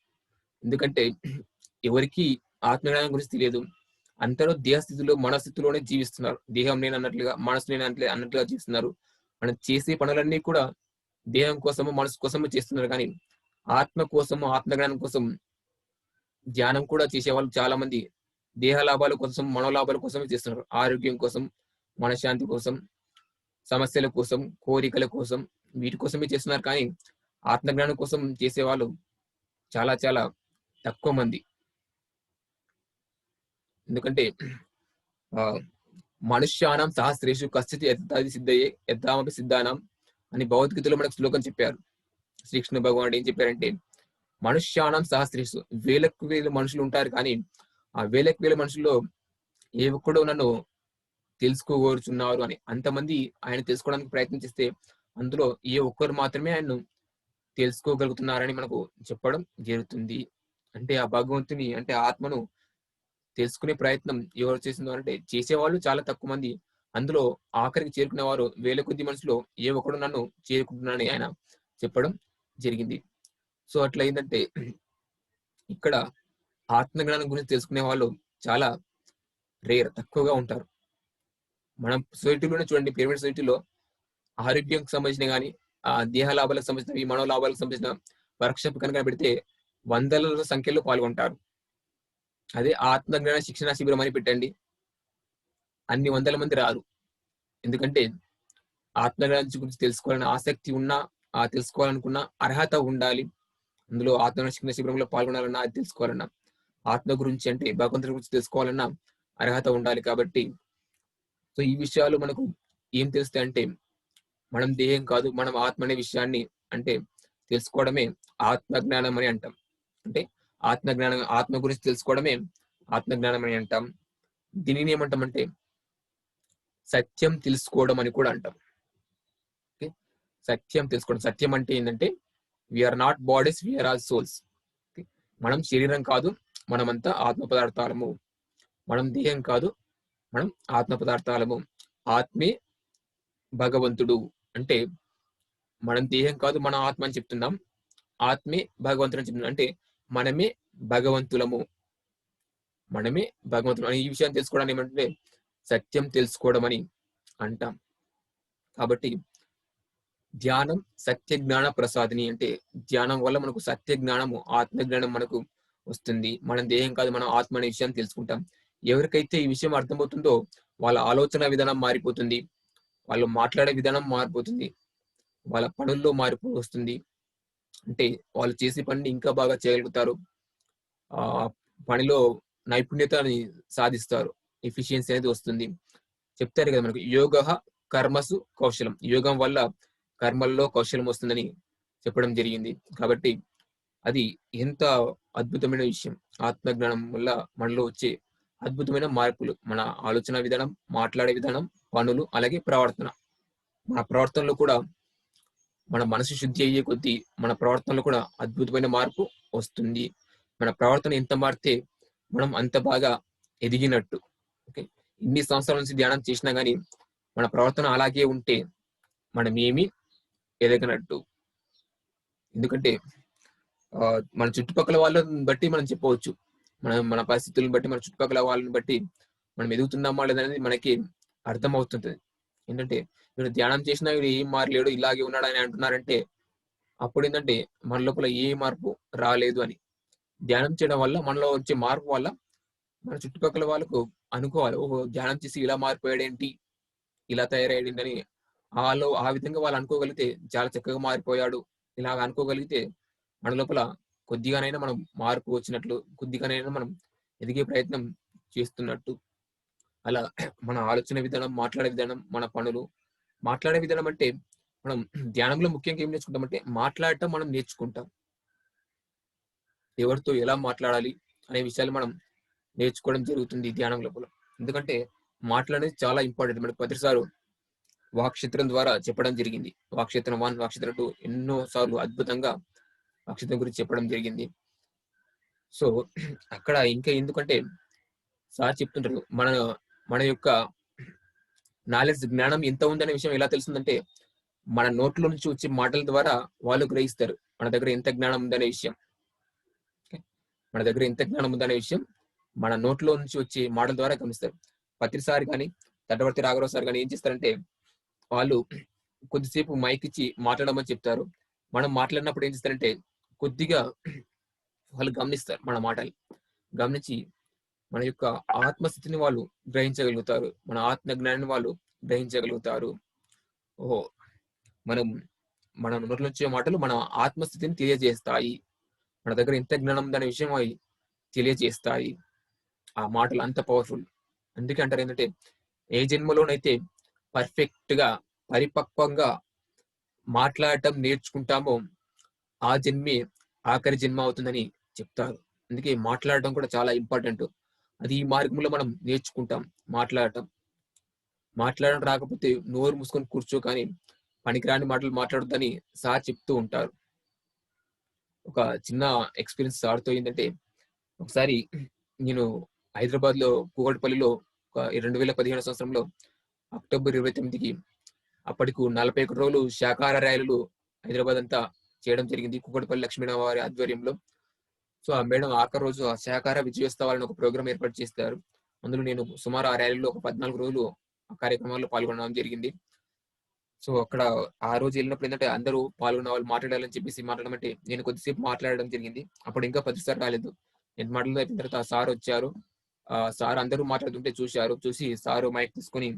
ఎందుకంటే ఎవరికి ఆత్మజ్ఞానం గురించి తెలియదు. అందరూ దేహస్థితిలో మనస్థితిలోనే జీవిస్తున్నారు. దేహం నేను అన్నట్లుగా, మనసు నేను అన్నట్లుగా జీవిస్తున్నారు. మనం చేసే పనులన్నీ కూడా దేహం కోసము, మనసు కోసము చేస్తున్నారు. కానీ ఆత్మ కోసము, ఆత్మజ్ఞానం కోసం ధ్యానం కూడా చేసేవాళ్ళు చాలా మంది దేహ లాభాల కోసం, మనోలాభాల కోసమే చేస్తున్నారు. ఆరోగ్యం కోసం, మనశ్శాంతి కోసం, సమస్యల కోసం, కోరికల కోసం, వీటి కోసమే చేస్తున్నారు. కానీ ఆత్మజ్ఞానం కోసం చేసేవాళ్ళు చాలా చాలా తక్కువ మంది. ఎందుకంటే మనుష్యానం సహస్రేషు కశ్చిత్ యథాది సిద్ధయే యథామపి సిద్ధానం అని భగవద్గీతలో మనకు శ్లోకం చెప్పారు. శ్రీకృష్ణ భగవానుడు ఏం చెప్పారంటే మనుష్యానం సహస్రేషు, వేలకు వేల మనుషులు ఉంటారు. కానీ ఆ వేలకు వేల మనుషుల్లో ఏ ఒక్కడో నన్ను తెలుసుకోగోరుచున్నారు అని. అంతమంది ఆయన తెలుసుకోవడానికి ప్రయత్నం చేస్తే అందులో ఏ ఒక్కరు మాత్రమే ఆయన్ను తెలుసుకోగలుగుతున్నారని మనకు చెప్పడం జరుగుతుంది. అంటే ఆ భగవంతుని అంటే ఆత్మను తెలుసుకునే ప్రయత్నం ఎవరు చేసిందో అంటే చేసేవాళ్ళు చాలా తక్కువ మంది. అందులో ఆఖరికి చేరుకునేవారు వేల కొద్ది మనుషులు ఏ ఒక్కడు నన్ను చేరుకుంటున్నానని ఆయన చెప్పడం జరిగింది. సో అట్లా ఏంటంటే ఇక్కడ ఆత్మజ్ఞానం గురించి తెలుసుకునే వాళ్ళు చాలా రేర్, తక్కువగా ఉంటారు. మనం సొసైటీలోనే చూడండి, పిరమిడ్ సొసైటీలో ఆరోగ్యంకి సంబంధించిన కానీ ఆ దేహ లాభాలకు సంబంధించిన, ఈ మనోలాభాలకు సంబంధించిన వర్క్షాప్ కనుక పెడితే వందల సంఖ్యలో పాల్గొంటారు. అదే ఆత్మజ్ఞాన శిక్షణ శిబిరం అని పెట్టండి, అన్ని వందల మంది రారు. ఎందుకంటే ఆత్మజ్ఞానం గురించి తెలుసుకోవాలని ఆసక్తి ఉన్నా, ఆ తెలుసుకోవాలనుకున్న అర్హత ఉండాలి. అందులో ఆత్మజ్ఞాన శిక్షణ శిబిరంలో పాల్గొనాలన్నా, అది తెలుసుకోవాలన్నా, ఆత్మ గురించి అంటే భగవంతుడి గురించి తెలుసుకోవాలన్నా అర్హత ఉండాలి. కాబట్టి సో ఈ విషయాలు మనకు ఏం తెలుస్తాయి అంటే మనం దేహం కాదు, మనం ఆత్మ అనే విషయాన్ని అంటే తెలుసుకోవడమే ఆత్మజ్ఞానం అని అంటాం. అంటే ఆత్మజ్ఞానం, ఆత్మ గురించి తెలుసుకోవడమే ఆత్మజ్ఞానం అని అంటాం. దీనిని ఏమంటామంటే సత్యం తెలుసుకోవడం అని కూడా అంటాం. ఓకే, సత్యం తెలుసుకోవడం. సత్యం అంటే ఏంటంటే we're not bodies, we're all souls. మనం శరీరం కాదు, మనమంతా ఆత్మ పదార్థాలము. మనం దేహం కాదు, మనం ఆత్మ పదార్థాలము. ఆత్మే భగవంతుడు. అంటే మనం దేహం కాదు, మన ఆత్మ అని చెప్తున్నాం. ఆత్మే భగవంతుడు అని చెప్తున్నాం. అంటే మనమే భగవంతులము, మనమే భగవంతుడు అని ఈ విషయాన్ని తెలుసుకోవడానికి ఏమంటే సత్యం తెలుసుకోవడం అని అంటాం. కాబట్టి ధ్యానం సత్య జ్ఞాన ప్రసాదిని. అంటే ధ్యానం వల్ల మనకు సత్య జ్ఞానము, ఆత్మ జ్ఞానం మనకు వస్తుంది. మనం దేహం కాదు, మనం ఆత్మ అనే విషయాన్ని తెలుసుకుంటాం. ఎవరికైతే ఈ విషయం అర్థమవుతుందో వాళ్ళ ఆలోచన విధానం మారిపోతుంది, వాళ్ళు మాట్లాడే విధానం మారిపోతుంది, వాళ్ళ పనుల్లో మార్పు వస్తుంది. అంటే వాళ్ళు చేసే పనిని ఇంకా బాగా చేయగలుగుతారు. ఆ పనిలో నైపుణ్యతని సాధిస్తారు. ఎఫిషియన్సీ అనేది వస్తుంది. చెప్తారు కదా మనకు యోగః కర్మసు కౌశలం. యోగం వల్ల కర్మల్లో కౌశలం వస్తుందని చెప్పడం జరిగింది. కాబట్టి అది ఎంత అద్భుతమైన విషయం. ఆత్మజ్ఞానం వల్ల మనలో వచ్చే అద్భుతమైన మార్పులు. మన ఆలోచన విధానం, మాట్లాడే విధానం, పనులు, అలాగే ప్రవర్తన. మన ప్రవర్తనలో కూడా మన మనసు శుద్ధి అయ్యే కొద్దీ మన ప్రవర్తనలో కూడా అద్భుతమైన మార్పు వస్తుంది. మన ప్రవర్తన ఎంత మారితే మనం అంత బాగా ఎదిగినట్టు. ఓకే. ఇన్ని సంవత్సరాల నుంచి ధ్యానం చేసినా గానీ మన ప్రవర్తన అలాగే ఉంటే మనం ఏమీ ఎదగనట్టు. ఎందుకంటే మన చుట్టుపక్కల వాళ్ళని బట్టి మనం చెప్పవచ్చు. మన పరిస్థితులను బట్టి, మన చుట్టుపక్కల వాళ్ళని బట్టి మనం ఎదుగుతున్నామా లేదనేది మనకి అర్థమవుతుంటది. ఏంటంటే వీడు ధ్యానం చేసినా వీడు ఏం మారలేడు, ఇలాగే ఉన్నాడని అంటున్నారంటే అప్పుడేంటంటే మన లోపల ఏ మార్పు రాలేదు అని. ధ్యానం చేయడం వల్ల మనలో వచ్చే మార్పు వల్ల మన చుట్టుపక్కల వాళ్ళకు అనుకోవాలి. ఓహో! ధ్యానం చేసి ఇలా మారిపోయాడేంటి? ఇలా తయారయ్యాడేంటని ఆ విధంగా వాళ్ళు అనుకోగలిగితే చాలా చక్కగా మారిపోయాడు. ఇలాగ అనుకోగలిగితే మన లోపల కొద్దిగానైనా మనం మార్పు వచ్చినట్లు, కొద్దిగానైనా మనం ఎదిగే ప్రయత్నం చేస్తున్నట్టు. అలా మన ఆలోచన విధానం, మాట్లాడే విధానం, మన పనులు, మాట్లాడే విధానం అంటే మనం ధ్యానంలో ముఖ్యంగా ఏం నేర్చుకుంటామంటే మాట్లాడటం మనం నేర్చుకుంటాం. ఎవరితో ఎలా మాట్లాడాలి అనే విషయాలు మనం నేర్చుకోవడం జరుగుతుంది ధ్యానం లోపల. ఎందుకంటే మాటలనేది చాలా ఇంపార్టెంట్. మనకు ప్రతిసారి వాక్క్షేత్రం ద్వారా చెప్పడం జరిగింది. వాక్క్షేత్రం 1, వాక్క్షేత్రం 2 ఎన్నో సార్లు అద్భుతంగా వాక్క్షేత్రం గురించి చెప్పడం జరిగింది. సో అక్కడ ఇంకా ఎందుకంటే సార్ చెప్తుంటారు మన మన యొక్క నాలెడ్జ్, జ్ఞానం ఎంత ఉందనే విషయం ఎలా తెలుస్తుందంటే మన నోట్లో నుంచి వచ్చే మాటల ద్వారా వాళ్ళు గ్రహిస్తారు మన దగ్గర ఎంత జ్ఞానం ఉందనే విషయం. మన దగ్గర ఎంత జ్ఞానం ఉందనే విషయం మన నోట్లో నుంచి వచ్చే మాటల ద్వారా గమనిస్తారు. ప్రతిసారి కానీ తటవర్తి రాఘరావు సార్ కానీ ఏం చేస్తారంటే వాళ్ళు కొద్దిసేపు మైక్ ఇచ్చి మాట్లాడమని చెప్తారు. మనం మాట్లాడినప్పుడు ఏం చేస్తారంటే కొద్దిగా వాళ్ళు గమనిస్తారు మన మాటలు. గమనించి మన యొక్క ఆత్మస్థితిని వాళ్ళు గ్రహించగలుగుతారు. మన ఆత్మ జ్ఞానాన్ని వాళ్ళు గ్రహించగలుగుతారు. ఓహో! మన నోట్లో వచ్చే మాటలు మన ఆత్మస్థితిని తెలియజేస్తాయి. మన దగ్గర ఎంత జ్ఞానం ఉందనే విషయం అవి తెలియజేస్తాయి. ఆ మాటలు అంత పవర్ఫుల్. అందుకే అంటారు ఏంటంటే ఏ జన్మలోనైతే పర్ఫెక్ట్ గా, పరిపక్వంగా మాట్లాడటం నేర్చుకుంటామో ఆ జన్మే ఆఖరి జన్మ అవుతుందని చెప్తారు. అందుకే మాట్లాడటం కూడా చాలా ఇంపార్టెంట్. అది ఈ మార్గంలో మనం నేర్చుకుంటాం మాట్లాడటం. మాట్లాడడం రాకపోతే నోరు మూసుకొని కూర్చో కానీ పనికిరాని మాటలు మాట్లాడొద్దని సార్ చెప్తూ ఉంటారు. ఒక చిన్న ఎక్స్పీరియన్స్ సార్తో ఏంటంటే ఒకసారి నేను హైదరాబాద్ లో కూకట్పల్లిలో 2015 సంవత్సరంలో అక్టోబర్ 29కి అప్పటికు 41 రోజులు శాకాహార ర్యాలీలు హైదరాబాద్ అంతా చేయడం జరిగింది కూకట్పల్లి లక్ష్మీనారాయణ వారి ఆధ్వర్యంలో. సో ఆ మేడం ఆఖరి రోజు ఆ శాకాహార విజయోత్సవాలను ఒక ప్రోగ్రామ్ ఏర్పాటు చేస్తారు. అందులో నేను సుమారు ఆ ర్యాలీలో ఒక 14 రోజులు ఆ కార్యక్రమాల్లో పాల్గొనడం జరిగింది. సో అక్కడ ఆ రోజు వెళ్ళినప్పుడు ఏంటంటే అందరూ పాల్గొన్న వాళ్ళు మాట్లాడాలని చెప్పేసి మాట్లాడమంటే నేను కొద్దిసేపు మాట్లాడడం జరిగింది. అప్పుడు ఇంకా 10 సార్లు రాలేదు. నేను మాటలు అయిపోయిన తర్వాత సార్ వచ్చారు. సార్ అందరూ మాట్లాడుతుంటే చూశారు. చూసి సారు మైక్ తీసుకొని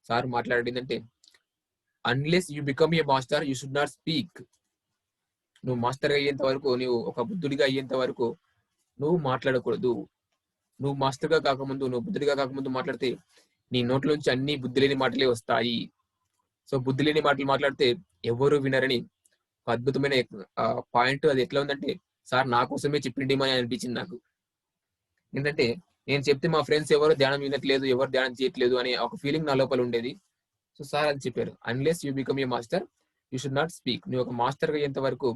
సార్ మాట్లాడిందంటే unless you become a master you should not speak. నువ్వు మాస్టర్ అయ్యేంత వరకు, నువ్వు ఒక బుద్ధుడిగా అయ్యేంత వరకు నువ్వు మాట్లాడకూడదు. నువ్వు మాస్టర్గా కాకముందు, నువ్వు బుద్ధుడిగా కాకముందు మాట్లాడితే నీ నోట్లోంచి అన్ని బుద్ధి లేని మాటలే వస్తాయి. సో బుద్ధి లేని మాటలు మాట్లాడితే ఎవరు వినరని ఒక అద్భుతమైన పాయింట్. అది ఎట్లా ఉందంటే సార్ నా కోసమే చెప్పిండేమని అనిపించింది నాకు. ఏంటంటే నేను చెప్తే మా ఫ్రెండ్స్ ఎవరు ధ్యానం వినట్లేదు, ఎవరు ధ్యానం చేయట్లేదు అనే ఒక ఫీలింగ్ నా లోపల ఉండేది. సో సార్ అది చెప్పారు, unless you become a master you should not speak. నువ్వు ఒక మాస్టర్ అయ్యేంత వరకు,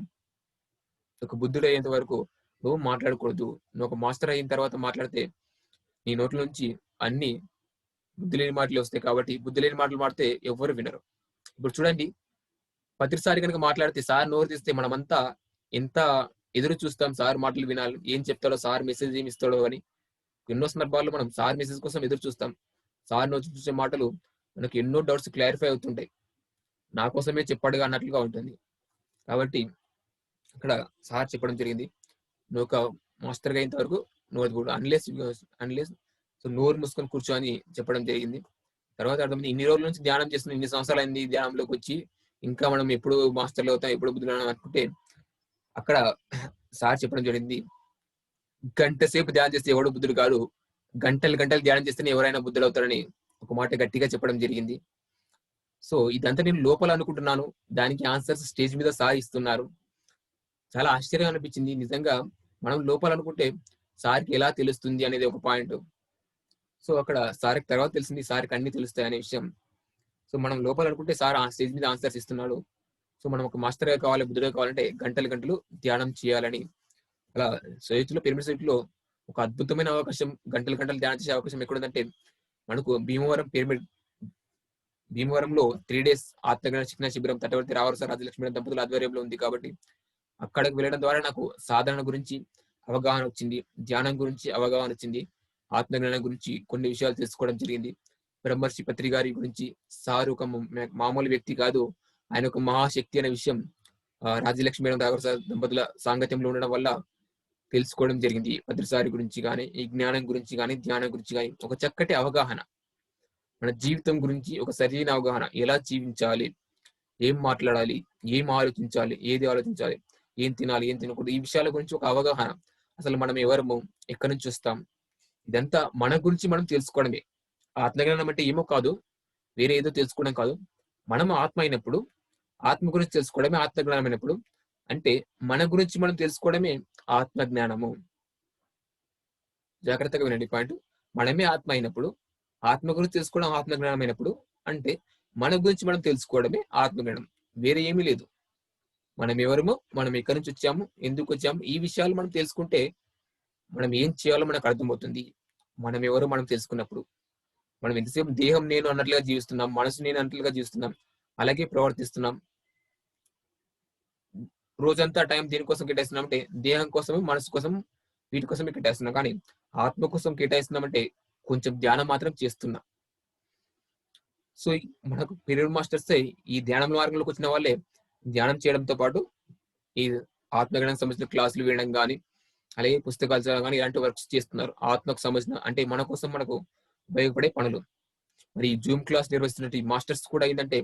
ఒక బుద్ధుడు అయ్యేంత వరకు నువ్వు మాట్లాడకూడదు. నువ్వు ఒక మాస్టర్ అయిన తర్వాత మాట్లాడితే నీ నోట్ల నుంచి అన్ని బుద్ధి లేని మాటలు వస్తాయి. కాబట్టి బుద్ధి లేని మాటలు మాడితే ఎవరు వినరు. ఇప్పుడు చూడండి, ప్రతిసారి కనుక మాట్లాడితే సార్ నోరు తీస్తే మనమంతా ఎంత ఎదురు చూస్తాం సార్ మాటలు వినాలి, ఏం చెప్తాడో, సార్ మెసేజ్ ఏమి ఇస్తాడో అని. ఎన్నో సందర్భాల్లో మనం సార్ మెసేజ్ కోసం ఎదురు చూస్తాం. సార్ నోరు చూసే మాటలు మనకు ఎన్నో డౌట్స్ క్లారిఫై అవుతుంటాయి. నా కోసమే చెప్పాడుగా అన్నట్లుగా ఉంటుంది. కాబట్టి అక్కడ సార్ చెప్పడం జరిగింది, నువ్వు ఒక మాస్టర్గా అయినంత వరకు నోరు అన్లెస్ సో నోరు మూసుకొని కూర్చో అని చెప్పడం జరిగింది. తర్వాత అర్థమైంది ఇన్ని రోజుల నుంచి ధ్యానం చేస్తున్నాం, ఇన్ని సంవత్సరాలు అయింది ధ్యానంలోకి వచ్చి, ఇంకా మనం ఎప్పుడు మాస్టర్లు అవుతాం, ఎప్పుడు బుద్ధులు అనుకుంటే అక్కడ సార్ చెప్పడం జరిగింది, గంట సేపు ధ్యానం చేస్తే ఎవడు బుద్ధుడు కాదు, గంటలు గంటలు ధ్యానం చేస్తేనే ఎవరైనా బుద్ధులు అవుతారని ఒక మాట గట్టిగా చెప్పడం జరిగింది. సో ఇదంతా నేను లోపల అనుకుంటున్నాను, దానికి ఆన్సర్స్ స్టేజ్ మీద సార్ ఇస్తున్నారు. చాలా ఆశ్చర్యం అనిపించింది. నిజంగా మనం లోపల అనుకుంటే సార్కి ఎలా తెలుస్తుంది అనేది ఒక పాయింట్. సో అక్కడ సార్కి తర్వాత తెలిసింది సార్కి అన్ని తెలుస్తాయి అనే విషయం. సో మనం లోపల అనుకుంటే సార్ ఆ స్టేజ్ మీద ఆన్సర్స్ ఇస్తున్నాడు. సో మనం ఒక మాస్టర్గా కావాలి, బుద్ధుడుగా కావాలంటే గంటలు గంటలు ధ్యానం చేయాలని. అలా సైట్లో పిరమిడ్ సైట్లో ఒక అద్భుతమైన అవకాశం, గంటలు గంటలు ధ్యానం చేసే అవకాశం ఎక్కడుందంటే మనకు భీమవరంలో 3 days ఆత్మజ్ఞాన శిక్షణ శిబిరం తటవర్తి రావరస రాజలక్ష్మి దంపతుల ఆధ్వర్యంలో ఉంది కాబట్టి అక్కడికి వెళ్ళడం ద్వారా నాకు సాధన గురించి అవగాహన వచ్చింది, ధ్యానం గురించి అవగాహన వచ్చింది, ఆత్మజ్ఞానం గురించి కొన్ని విషయాలు తెలుసుకోవడం జరిగింది. బ్రహ్మర్షి పత్రి గారి గురించి సార్ ఒక మామూలు వ్యక్తి కాదు, ఆయన ఒక మహాశక్తి అనే విషయం రాజలక్ష్మి రావరస దంపతుల సాంగత్యంలో ఉండడం వల్ల తెలుసుకోవడం జరిగింది. పత్రిసారి గురించి కానీ, ఈ జ్ఞానం గురించి కానీ, ధ్యానం గురించి కానీ ఒక చక్కటి అవగాహన, మన జీవితం గురించి ఒక సరైన అవగాహన, ఎలా జీవించాలి, ఏం మాట్లాడాలి, ఏం ఆలోచించాలి, ఏది ఆలోచించాలి, ఏం తినాలి, ఏం తినకూడదు, ఈ విషయాల గురించి ఒక అవగాహన. అసలు మనం ఎవరము, ఎక్కడి నుంచి వస్తాం, ఇదంతా మన గురించి మనం తెలుసుకోవడమే. ఆత్మజ్ఞానం అంటే ఏమో కాదు, వేరే ఏదో తెలుసుకోవడం కాదు. మనం ఆత్మ అయినప్పుడు, ఆత్మ గురించి తెలుసుకోవడమే ఆత్మజ్ఞానం అయినప్పుడు, అంటే మన గురించి మనం తెలుసుకోవడమే ఆత్మజ్ఞానము. జాగ్రత్తగా వినండి పాయింట్. మనమే ఆత్మ అయినప్పుడు, ఆత్మ గురించి తెలుసుకోవడం ఆత్మజ్ఞానం అయినప్పుడు, అంటే మన గురించి మనం తెలుసుకోవడమే ఆత్మజ్ఞానం, వేరే ఏమీ లేదు. మనం ఎవరమో, మనం ఎక్కడి నుంచి వచ్చాము, ఎందుకు వచ్చాము, ఈ విషయాలు మనం తెలుసుకుంటే మనం ఏం చేయాలో మనకు అర్థమవుతుంది. మనం ఎవరో మనం తెలుసుకున్నప్పుడు మనం ఎంతసేపు దేహం నేను అన్నట్లుగా జీవిస్తున్నాం, మనసు నేను అన్నట్లుగా జీవిస్తున్నాం, అలాగే ప్రవర్తిస్తున్నాం. రోజంతా టైం దేనికోసం కేటాయిస్తున్నాం అంటే దేహం కోసం, మనసు కోసం, వీటి కోసమే కేటాయిస్తున్నాం. కానీ ఆత్మ కోసం కేటాయిస్తున్నామంటే కొంచెం ధ్యానం మాత్రం చేస్తున్నాం. సో మనకు పిరమిడ్ మాస్టర్స్ ఈ ధ్యానం మార్గంలోకి వచ్చిన వాళ్ళే ధ్యానం చేయడంతో పాటు ఈ ఆత్మజ్ఞానం సంబంధించిన క్లాసులు వినడం కానీ, అలాగే పుస్తకాలు చదవడం కానీ, ఇలాంటి వర్క్స్ చేస్తున్నారు. ఆత్మకు సంబంధించిన అంటే మన కోసం మనకు ఉపయోగపడే పనులు. మరి ఈ జూమ్ క్లాస్ నిర్వహిస్తున్న ఈ మాస్టర్స్ కూడా ఏంటంటే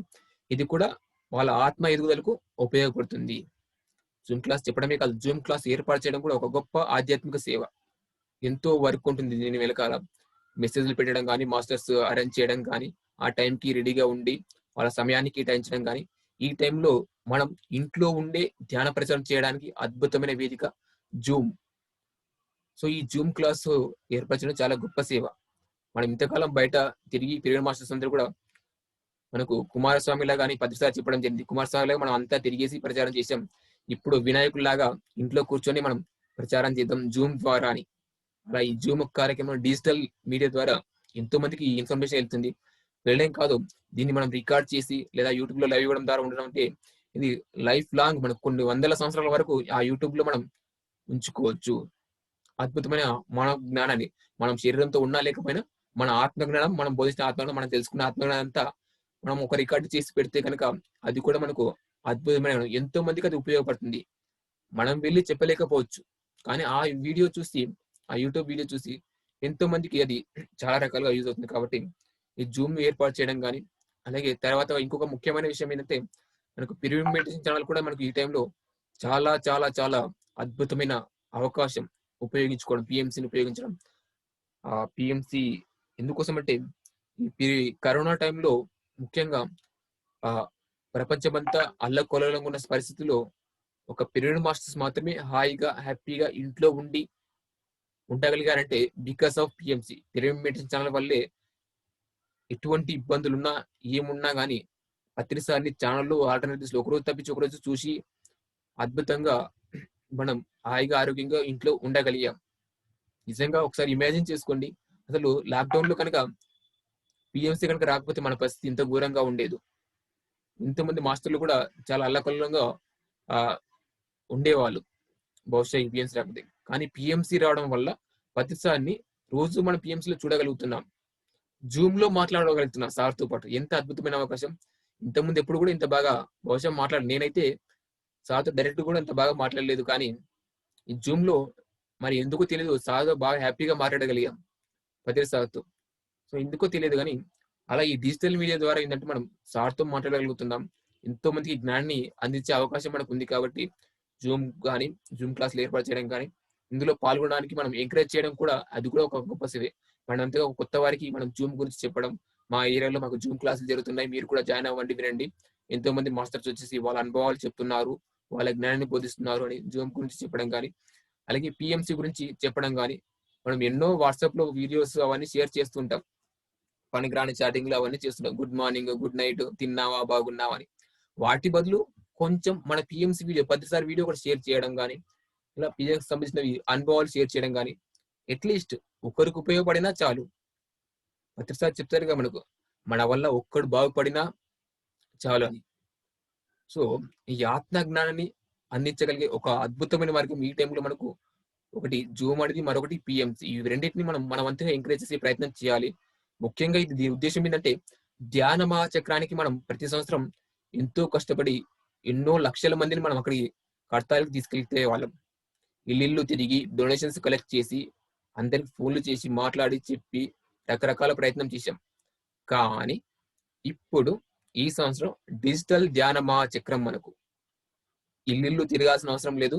ఇది కూడా వాళ్ళ ఆత్మ ఎదుగుదలకు ఉపయోగపడుతుంది. జూమ్ క్లాస్ చెప్పడమే కాదు, జూమ్ క్లాస్ ఏర్పాటు చేయడం కూడా ఒక గొప్ప ఆధ్యాత్మిక సేవ. ఎంతో వర్క్ ఉంటుంది దీని వెనకాల. మెసేజ్లు పెట్టడం కానీ, మాస్టర్స్ అరేంజ్ చేయడం కానీ, ఆ టైంకి రెడీగా ఉండి వాళ్ళ సమయాన్ని కేటాయించడం కానీ, ఈ టైంలో మనం ఇంట్లో ఉండే ధ్యాన ప్రచారం చేయడానికి అద్భుతమైన వేదిక జూమ్. సో ఈ జూమ్ క్లాస్ ఏర్పరచడం చాలా గొప్ప సేవ. మనం ఇంతకాలం బయట తిరిగి పిరమిడ్ మాస్టర్స్ అందరూ కూడా మనకు కుమారస్వామిలా కానీ పత్రిసారి చెప్పడం జరిగింది. కుమారస్వామిలాగా మనం అంతా తిరిగేసి ప్రచారం చేసాం. ఇప్పుడు వినాయకుల్లాగా ఇంట్లో కూర్చొని మనం ప్రచారం చేద్దాం జూమ్ ద్వారా అని. అలా ఈ జూమ్ కార్యక్రమం డిజిటల్ మీడియా ద్వారా ఎంతో మందికి ఈ ఇన్ఫర్మేషన్ వెళ్తుంది. వెళ్ళడం కాదు, దీన్ని మనం రికార్డ్ చేసి లేదా యూట్యూబ్ లో లైవ్ ఇవ్వడం ద్వారా ఉండడం అంటే ఇది లైఫ్ లాంగ్ మనకు కొన్ని వందల సంవత్సరాల వరకు ఆ యూట్యూబ్ లో మనం ఉంచుకోవచ్చు. అద్భుతమైన మన జ్ఞానాన్ని మనం శరీరంతో ఉన్నా లేకపోయినా మన ఆత్మజ్ఞానం, మనం బోధించిన ఆత్మజ్ఞానం, మనం తెలుసుకున్న ఆత్మజ్ఞానం అంతా మనం ఒక రికార్డు చేసి పెడితే కనుక అది కూడా మనకు అద్భుతమైన ఎంతో మందికి అది ఉపయోగపడుతుంది. మనం వెళ్ళి చెప్పలేకపోవచ్చు, కానీ ఆ వీడియో చూసి, ఆ యూట్యూబ్ వీడియో చూసి ఎంతో మందికి అది చాలా రకాలుగా యూజ్ అవుతుంది. కాబట్టి ఈ జూమ్ ఏర్పాటు చేయడం కానీ, అలాగే తర్వాత ఇంకొక ముఖ్యమైన విషయం ఏంటంటే మనకు పిరమిడ్ మెడిటేషన్ ఛానల్ కూడా మనకు ఈ టైంలో చాలా చాలా చాలా అద్భుతమైన అవకాశం ఉపయోగించుకోవడం, పిఎంసిని ఉపయోగించడం. ఆ పిఎంసి ఎందుకోసం అంటే ఈ కరోనా టైంలో ముఖ్యంగా ఆ ప్రపంచమంతా అల్లకొల్లలంగా ఉన్న పరిస్థితుల్లో ఒక పిరమిడ్ మాస్టర్స్ మాత్రమే హాయిగా, హ్యాపీగా ఇంట్లో ఉండి ఉండగలిగారంటే because of PMC. Pyramid meditation channel వల్లే ఎటువంటి ఇబ్బందులున్నా, ఏమున్నా గానీ ప్రతిసారి ఛానల్లో ఆల్టర్నేటివ్స్ లో ఒకరోజు తప్పించి ఒకరోజు చూసి అద్భుతంగా మనం హాయిగా, ఆరోగ్యంగా ఇంట్లో ఉండగలిగాం. నిజంగా ఒకసారి ఇమాజిన్ చేసుకోండి, అసలు లాక్డౌన్ లో కనుక పిఎంసి కనుక రాకపోతే మన పరిస్థితి ఇంత ఘోరంగా ఉండేది. ఇంతమంది మాస్టర్లు కూడా చాలా అల్లకల్లంగా ఆ ఉండేవాళ్ళు బహుశా ఈ పిఎంసి రాకపోతే. కానీ పిఎంసి రావడం వల్ల ప్రతిసారిని రోజు మనం పిఎంసీలో చూడగలుగుతున్నాం, జూమ్ లో మాట్లాడగలుగుతున్నాం సార్తో పాటు. ఎంత అద్భుతమైన అవకాశం. ఇంతకుముందు ఎప్పుడు కూడా ఇంత బాగా బహుశా నేనైతే సార్తో డైరెక్ట్ కూడా ఇంత బాగా మాట్లాడలేదు. కానీ ఈ జూమ్ లో మరి ఎందుకో తెలియదు సార్తో బాగా హ్యాపీగా మాట్లాడగలిగాం ప్రతి సార్తో. సో ఎందుకో తెలియదు కానీ అలా ఈ డిజిటల్ మీడియా ద్వారా ఏంటంటే మనం సార్‌తో మాట్లాడగలుగుతున్నాం. ఎంతో మందికి జ్ఞానాన్ని అందించే అవకాశం మనకుంది కాబట్టి జూమ్ గాని, జూమ్ క్లాస్‌లు ఏర్పాటు చేయడం గాని, ఇందులో పాల్గొనడానికి మనం ఎంకరేజ్ చేయడం కూడా అది కూడా ఒక గొప్ప సేవే. మనంతగా కొత్త వారికి మనం జూమ్ గురించి చెప్పడం, మా ఏరియాలో మాకు జూమ్ క్లాసులు జరుగుతున్నాయి. మీరు కూడా జాయిన్ అవ్వండి, వినండి. ఎంతో మంది మాస్టర్స్ వచ్చేసి వాళ్ళ అనుభవాలు చెప్తున్నారు. వాళ్ళ జ్ఞానాన్ని బోధిస్తున్నారు అని జూమ్ గురించి చెప్పడం గాని, అలాగే పీఎంసీ గురించి చెప్పడం గాని, మనం ఎన్నో వాట్సాప్‌లో వీడియోస్ అవన్నీ షేర్ చేస్తూ ఉంటాం. పనికిరాని చాటింగ్‌లు అవన్నీ చేస్తున్నాం. గుడ్ మార్నింగ్, గుడ్ నైట్, తిన్నావా, బాగున్నావా అని. వాటి బదులు కొంచెం మన పీఎంసీ వీడియో 10 సారి వీడియో కూడా షేర్ చేయడం గాని, ఇలా పీఎంసీకి సంబంధించినవి అనుభవాలు షేర్ చేయడం గాని, అట్‌లీస్ట్ ఒకరికి ఉపయోగపడినా చాలు. 10 సారి చెప్తారుగా మనకు. మన వల్ల ఒక్కడు బాగుపడినా చాలు అని. సో, ఈ ఆత్మ జ్ఞానాన్ని అందించగలిగే ఒక అద్భుతమైన మార్గం ఈ టైంలో మనకు ఒకటి జూమ్ అనేది, మరొకటి పీఎంసీ. ఇవి రెండిటిని మనం మన వంతుగా ఎంకరేజ్ చేసే ప్రయత్నం చేయాలి. ముఖ్యంగా ఇది దీని ఉద్దేశ్యం ఏంటంటే, ధ్యాన మహాచక్రానికి మనం ప్రతి సంవత్సరం ఎంతో కష్టపడి ఎన్నో లక్షల మందిని మనం అక్కడికి కడతాలకు తీసుకెళ్తే వాళ్ళం. ఇల్లిల్లు తిరిగి డొనేషన్స్ కలెక్ట్ చేసి, అందరికి ఫోన్‌లు చేసి, మాట్లాడి, చెప్పి రకరకాల ప్రయత్నం చేశాం. కానీ ఇప్పుడు ఈ సంవత్సరం డిజిటల్ ధ్యాన మహాచక్రం మనకు. ఇల్లిల్లు తిరగాల్సిన అవసరం లేదు.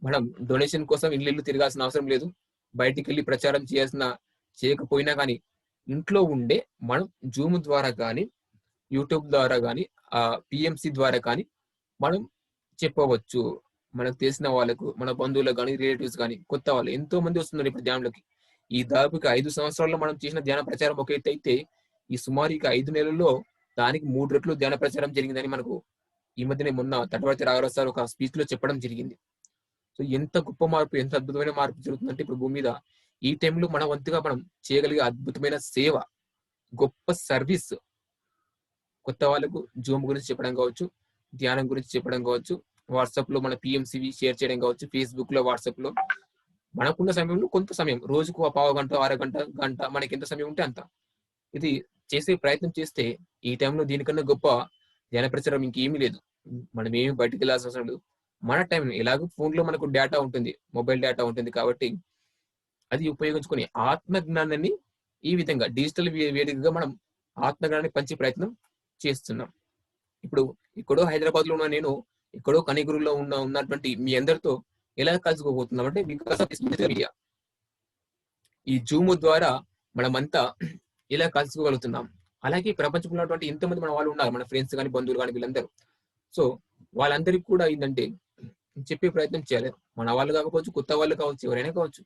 మనం డొనేషన్ కోసం ఇల్లిల్లు తిరగాల్సిన అవసరం లేదు. బయటికెళ్ళి ప్రచారం చేయకపోయినా గానీ, ఇంట్లో ఉండే మనం జూమ్ ద్వారా గానీ, యూట్యూబ్ ద్వారా గానీ, పీఎంసీ ద్వారా కానీ మనం చెప్పవచ్చు. మనకు తెలిసిన వాళ్ళకు, మన బంధువులకు గానీ, రిలేటివ్స్ గానీ, కొత్త వాళ్ళు ఎంతో మంది వస్తున్నారు ఇప్పుడు ధ్యానంలోకి. ఈ దాదాపుగా 5 సంవత్సరాల్లో మనం చేసిన ధ్యాన ప్రచారం ఒక ఎత్తైతే, ఈ సుమారు ఇక 5 నెలల్లో దానికి 3 రెట్లు ధ్యాన ప్రచారం జరిగిందని మనకు ఈ మధ్యనే మొన్న తటవర్తి రాఘరావు సార్ ఒక స్పీచ్‌లో చెప్పడం జరిగింది. సో ఎంత గొప్ప మార్పు, ఎంత అద్భుతమైన మార్పు జరుగుతుందంటే ఇప్పుడు భూమి మీద ఈ టైంలో మన వంతుగా మనం చేయగలిగే అద్భుతమైన సేవ, గొప్ప సర్వీస్ కొత్త వాళ్ళకు జూమ్ గురించి చెప్పడం కావచ్చు, ధ్యానం గురించి చెప్పడం కావచ్చు, వాట్సాప్‌లో మన పీఎంసీవి షేర్ చేయడం కావచ్చు, ఫేస్‌బుక్‌లో, వాట్సాప్‌లో మనకున్న సమయంలో కొంత సమయం రోజుకు ఒక పావుగంట, అరగంట, గంట మనకెంత సమయం ఉంటే అంత. ఇది చేసే ప్రయత్నం చేస్తే ఈ టైంలో దీనికన్నా గొప్ప ధ్యాన ప్రచారం ఇంకేమీ లేదు. మనమేమి బయటికెళ్ళాల్సిన అవసరం లేదు. మన టైం ఎలాగో ఫోన్‌లో మనకు డేటా ఉంటుంది. మొబైల్ డేటా ఉంటుంది కాబట్టి అది ఉపయోగించుకొని ఆత్మ జ్ఞానాన్ని ఈ విధంగా డిజిటల్ వేదికగా మనం ఆత్మ జ్ఞానాన్ని పంచే ప్రయత్నం చేస్తున్నాం. ఇప్పుడు ఎక్కడో హైదరాబాద్‌లో ఉన్న నేను, ఎక్కడో కనిగిరిలో ఉన్నటువంటి మీ అందరితో ఎలా కలుసుకోబోతున్నాం అంటే బికాస్ ఆఫ్ డిజిటల్ మీడియా. ఈ జూమ్ ద్వారా మనమంతా ఇలా కలుసుకోగలుగుతున్నాం. అలాగే ప్రపంచంలో ఉన్నటువంటి ఎంతోమంది మన వాళ్ళు ఉన్నారు. మన ఫ్రెండ్స్ గాని, బంధువులు గాని వీళ్ళందరూ. సో, వాళ్ళందరికి కూడా ఏందంటే చెప్పే ప్రయత్నం చేయాలి. మన వాళ్ళు కాకపోవచ్చు, కొత్త వాళ్ళు కావచ్చు, ఎవరైనా కావచ్చు.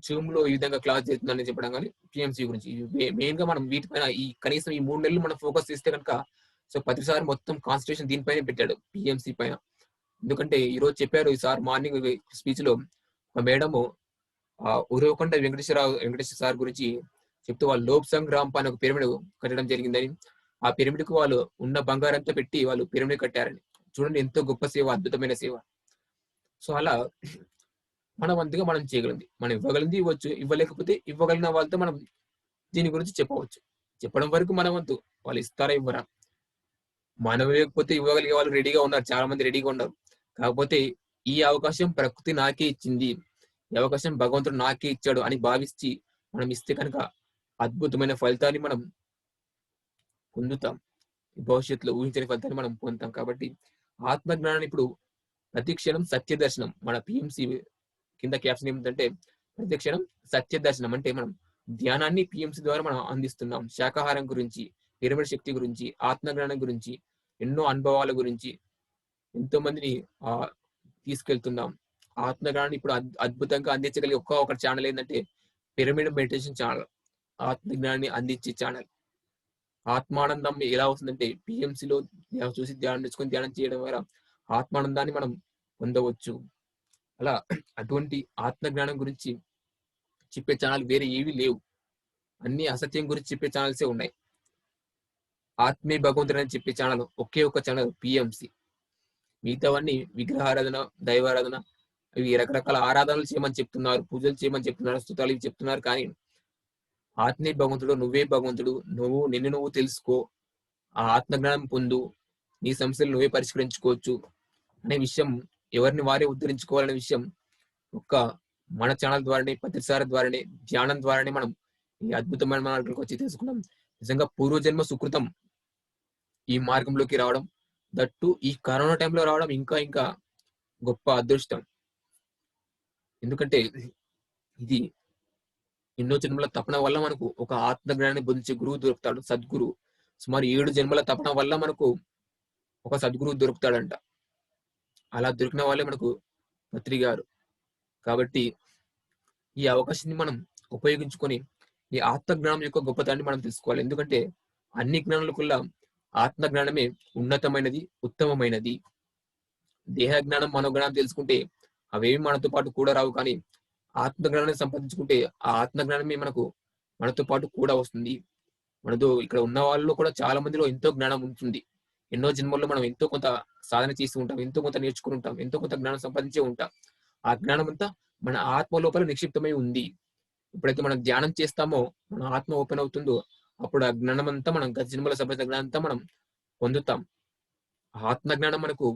జూమ్‌లో ఈ విధంగా క్లాస్ జరుగుతుందని చెప్పడం గాని, పీఎంసీ గురించి మెయిన్‌గా మనం వీటిపైన ఈ కనీసం ఈ 3 నెలలు మనం ఫోకస్ చేస్తే గనుక సో, ప్రతిసారి మొత్తం కాన్సంట్రేషన్ దీనిపైనే పెట్టాడు. పీఎంసీ పైన. ఎందుకంటే ఈరోజు చెప్పారు ఈ సార్ మార్నింగ్ స్పీచ్‌లో ఒక మేడము ఉరవకొండ వెంకటేశ్వర సార్ గురించి చెప్తూ వాళ్ళు లోక్ సంగ్రామ్ పైన ఒక పిరమిడ్ కట్టడం జరిగిందని, ఆ పిరమిడ్‌కు వాళ్ళు ఉన్న బంగారంతా పెట్టి వాళ్ళు పిరమిడ్ కట్టారని. చూడండి ఎంతో గొప్ప సేవ, అద్భుతమైన సేవ. సో, అలా మన వంతుగా మనం చేయగలిగింది. మనం ఇవ్వగలిగింది ఇవ్వచ్చు. ఇవ్వలేకపోతే ఇవ్వగలిగిన వాళ్ళతో మనం దీని గురించి చెప్పవచ్చు. చెప్పడం వరకు మన వంతు. వాళ్ళు ఇస్తారా? ఇవ్వరా? మనం ఇవ్వకపోతే ఇవ్వగలిగే వాళ్ళు రెడీగా ఉన్నారు. చాలా మంది రెడీగా ఉన్నారు. కాకపోతే ఈ అవకాశం ప్రకృతి నాకే ఇచ్చింది. ఈ అవకాశం భగవంతుడు నాకే ఇచ్చాడు అని భావించి మనం ఇస్తే కనుక అద్భుతమైన ఫలితాన్ని మనం పొందుతాం. భవిష్యత్తులో ఊహించని ఫలితాన్ని మనం పొందుతాం. కాబట్టి ఆత్మ జ్ఞానాన్ని ఇప్పుడు ప్రతి క్షణం సత్య దర్శనం. మన పీఎంసీ కింద క్యాప్షన్ ఏమిటంటే ప్రతి క్షణం సత్య దర్శనం. అంటే మనం ధ్యానాన్ని పీఎంసీ ద్వారా మనం అందిస్తున్నాం. శాకాహారం గురించి, పిరమిడ్ శక్తి గురించి, ఆత్మ జ్ఞానం గురించి, ఎన్నో అనుభవాల గురించి ఎంతో మందిని తీసుకెళ్తున్నాం. ఆత్మ జ్ఞానాన్ని ఇప్పుడు అద్భుతంగా అందించగలిగే ఒక ఛానల్ ఏంటంటే పిరమిడ్ మెడిటేషన్ ఛానల్. ఆత్మ జ్ఞానాన్ని అందించే ఛానల్. ఆత్మానందం ఎలా వస్తుందంటే పీఎంసీలో చూసి ధ్యానం నేర్చుకొని ధ్యానం చేయడం ద్వారా ఆత్మానందాన్ని మనం పొందవచ్చు. అలా అటువంటి ఆత్మ జ్ఞానం గురించి చెప్పే ఛానల్ వేరే ఏవి లేవు. అన్ని అసత్యం గురించి చెప్పే ఛానల్సే ఉన్నాయి. ఆత్మీయ భగవంతుడు అని చెప్పే ఛానల్ ఒకే ఒక ఛానల్ పీఎంసీ. మిగతావన్నీ విగ్రహారాధన, దైవారాధన, ఇవి రకరకాల ఆరాధనలు చేయమని చెప్తున్నారు, పూజలు చేయమని చెప్తున్నారు, స్తుతాలు ఇవి చెప్తున్నారు. కానీ ఆత్మీయ భగవంతుడు, నువ్వే భగవంతుడు, నిన్ను నువ్వు తెలుసుకో, ఆ ఆత్మజ్ఞానం పొందు, నీ సమస్యలు నువ్వే పరిష్కరించుకోవచ్చు అనే విషయం, ఎవరిని వారే ఉద్ధరించుకోవాలనే విషయం ఒక్క మన ఛానల్ ద్వారానే, ప్రతిసారి ద్వారానే, ధ్యానం ద్వారానే మనం ఈ అద్భుతమైన మార్గంలోకి వచ్చి తెలుసుకున్నాం. నిజంగా పూర్వజన్మ సుకృతం ఈ మార్గంలోకి రావడం, దట్టు ఈ కరోనా టైంలో రావడం ఇంకా ఇంకా గొప్ప అదృష్టం. ఎందుకంటే ఇది ఎన్నో జన్మల తపన వల్ల మనకు ఒక ఆత్మజ్ఞానాన్ని బోధించే గురువు దొరుకుతాడు, సద్గురువు. సుమారు 7 జన్మల తపన వల్ల మనకు ఒక సద్గురువు దొరుకుతాడంట. అలా దొరికిన వాళ్ళే మనకు పత్రి గారు. కాబట్టి ఈ అవకాశాన్ని మనం ఉపయోగించుకొని ఈ ఆత్మజ్ఞానం యొక్క గొప్పతనాన్ని మనం తెలుసుకోవాలి. ఎందుకంటే అన్ని జ్ఞానాలకల్లా ఆత్మజ్ఞానమే ఉన్నతమైనది, ఉత్తమమైనది. దేహ జ్ఞానం, మనోజ్ఞానం తెలుసుకుంటే అవేమి మనతో పాటు కూడా రావు. కానీ ఆత్మజ్ఞానాన్ని సంపాదించుకుంటే ఆ ఆత్మజ్ఞానమే మనతో పాటు కూడా వస్తుంది. మనతో ఇక్కడ ఉన్న వాళ్ళలో కూడా చాలా మందిలో ఎంతో జ్ఞానం ఉంటుంది. ఎన్నో జన్మల్లో మనం ఎంతో కొంత సాధన చేసి ఉంటాం, ఎంతో కొంత నేర్చుకుని ఉంటాం, ఎంతో కొంత జ్ఞానం సంపాదించే ఉంటాం. ఆ జ్ఞానం అంతా మన ఆత్మ లోపల నిక్షిప్తమై ఉంది. ఎప్పుడైతే మనం ధ్యానం చేస్తామో మన ఆత్మ ఓపెన్ అవుతుందో అప్పుడు ఆ జ్ఞానం అంతా మనం గత జన్మల సంబంధించిన జ్ఞానం అంతా మనం పొందుతాం. ఆత్మ జ్ఞానం మనకు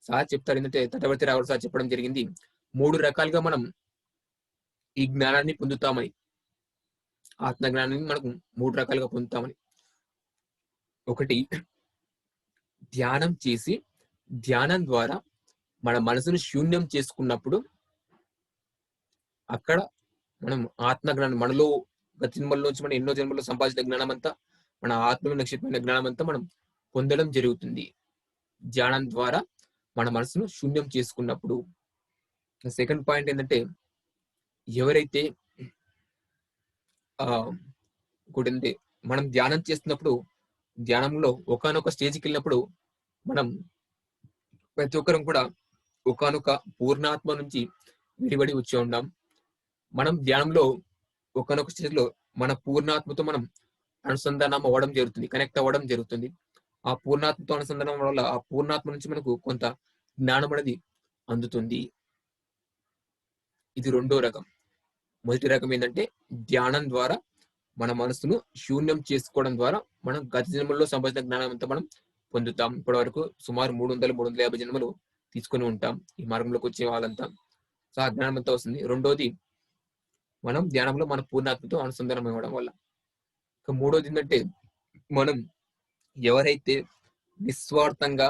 సార్ చెప్తారు. ఏంటంటే తటవర్తి రావుడు సార్ చెప్పడం జరిగింది, 3 రకాలుగా మనం ఈ జ్ఞానాన్ని పొందుతామని. ఆత్మ జ్ఞానాన్ని మనకు 3 రకాలుగా పొందుతామని. ఒకటి, ధ్యానం చేసి ధ్యానం ద్వారా మన మనసును శూన్యం చేసుకున్నప్పుడు అక్కడ మనం ఆత్మ జ్ఞానం మనలో గత జన్మల్లోంచి మనం ఎన్నో జన్మల్లో సంపాదించిన జ్ఞానం అంతా, మన ఆత్మ నక్షత్రమైన జ్ఞానం అంతా మనం పొందడం జరుగుతుంది ధ్యానం ద్వారా మన మనసును శూన్యం చేసుకున్నప్పుడు. సెకండ్ పాయింట్ ఏంటంటే, ఎవరైతే ఇంకోటి ఏంటంటే, మనం ధ్యానం చేస్తున్నప్పుడు ధ్యానంలో ఒకానొక స్టేజ్కి వెళ్ళినప్పుడు మనం ప్రతి ఒక్కరం కూడా ఒకానొక పూర్ణాత్మ నుంచి విడిబడి వచ్చి ఉన్నాం. మనం ధ్యానంలో ఒకానొక స్టేజ్ లో మన పూర్ణాత్మతో మనం అనుసంధానం అవ్వడం జరుగుతుంది, కనెక్ట్ అవ్వడం జరుగుతుంది. ఆ పూర్ణాత్మతో అనుసంధానం వల్ల ఆ పూర్ణాత్మ నుంచి మనకు కొంత జ్ఞానం అనేది అందుతుంది. ఇది రెండో రకం. మొదటి రకం ఏంటంటే, ధ్యానం ద్వారా మన మనసును శూన్యం చేసుకోవడం ద్వారా మనం గత జన్మల్లో సంబంధించిన జ్ఞానం అంతా మనం పొందుతాం. ఇప్పటి వరకు సుమారు 300-350 జన్మలు తీసుకొని ఉంటాం ఈ మార్గంలోకి వచ్చే వాళ్ళంతా. సో ఆ జ్ఞానం అంతా వస్తుంది. రెండోది, మనం ధ్యానంలో మన పూర్ణాత్మతో అనుసంధానం అవ్వడం వల్ల. ఇక మూడోది ఏంటంటే, మనం ఎవరైతే నిస్వార్థంగా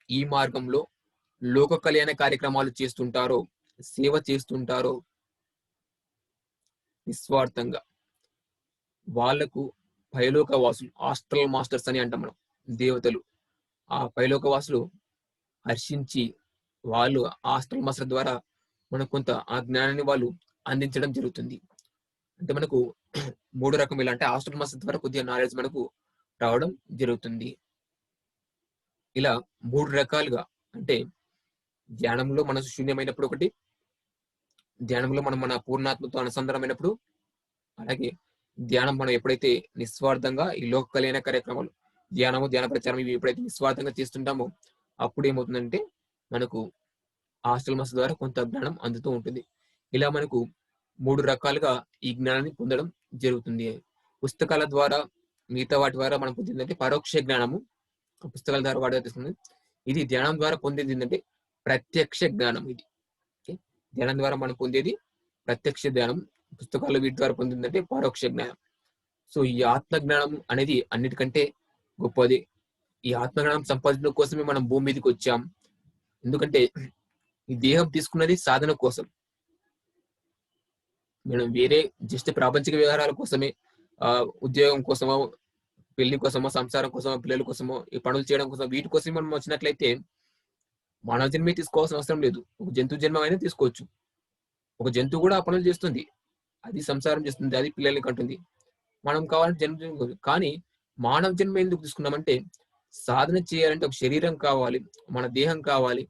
ఈ మార్గంలో లోక కళ్యాణ కార్యక్రమాలు చేస్తుంటారో, సేవ చేస్తుంటారో నిస్వార్థంగా, వాళ్లకు పైలోక వాసులు, ఆస్ట్రల్ మాస్టర్స్ అని అంటాం మనం, దేవతలు, ఆ పైలోక వాసులు హర్షించి వాళ్ళు ఆస్ట్రల్ మాస్టర్ ద్వారా మనకు కొంత ఆ జ్ఞానాన్ని వాళ్ళు అందించడం జరుగుతుంది. అంటే మనకు 3 రకం. ఇలా అంటే ఆస్ట్రల్ మాస్టర్ ద్వారా కొద్దిగా నాలెడ్జ్ మనకు రావడం జరుగుతుంది. ఇలా 3 రకాలుగా, అంటే ధ్యానంలో మనసు శూన్యమైనప్పుడు ఒకటి, ధ్యానంలో మనం మన పూర్ణాత్మతో అనుసంధానమైనప్పుడు, అలాగే ధ్యానం మనం ఎప్పుడైతే నిస్వార్థంగా ఈ లోక కళ్యాణ కార్యక్రమాలు, ధ్యానము, ధ్యాన ప్రచారం ఇవి ఎప్పుడైతే నిస్వార్థంగా చేస్తుంటామో అప్పుడు ఏమవుతుందంటే మనకు ఆస్ట్రల్ మాస్టర్ ద్వారా కొంత జ్ఞానం అందుతూ ఉంటుంది. ఇలా మనకు 3 రకాలుగా ఈ జ్ఞానాన్ని పొందడం జరుగుతుంది. పుస్తకాల ద్వారా, మిగతా వాటి ద్వారా మనం పొందిందంటే పరోక్ష జ్ఞానము, పుస్తకాల ద్వారా వాటిగా తీసుకుంది. ఇది ధ్యానం ద్వారా పొందేది ఏంటంటే ప్రత్యక్ష జ్ఞానం. ఇది ధ్యానం ద్వారా మనం పొందేది ప్రత్యక్ష జ్ఞానం, పుస్తకాలు వీటి ద్వారా పొందిందంటే పరోక్ష జ్ఞానం. సో ఈ ఆత్మ జ్ఞానం అనేది అన్నిటికంటే గొప్పది. ఈ ఆత్మజ్ఞానం సంపాదించడం కోసమే మనం భూమి మీదకి వచ్చాం. ఎందుకంటే ఈ దేహం తీసుకున్నది సాధన కోసం. మనం వేరే జస్ట్ ప్రాపంచిక వ్యవహారాల కోసమే, ఉద్యోగం కోసమో, పెళ్లి కోసమో, సంసారం కోసమో, పిల్లల కోసమో, ఈ పనులు చేయడం కోసం, వీటి కోసం మనం వచ్చినట్లయితే మానవ జన్మే తీసుకోవాల్సిన అవసరం లేదు. ఒక జంతు జన్మ అయినా తీసుకోవచ్చు. ఒక జంతువు కూడా ఆ పనులు చేస్తుంది, అది సంసారం చేస్తుంది, అది పిల్లల్ని కంటుంది. మనం కావాలంటే జన్మ. కానీ మానవ జన్మ ఎందుకు తీసుకున్నామంటే సాధన చేయాలంటే ఒక శరీరం కావాలి, మన దేహం కావాలి.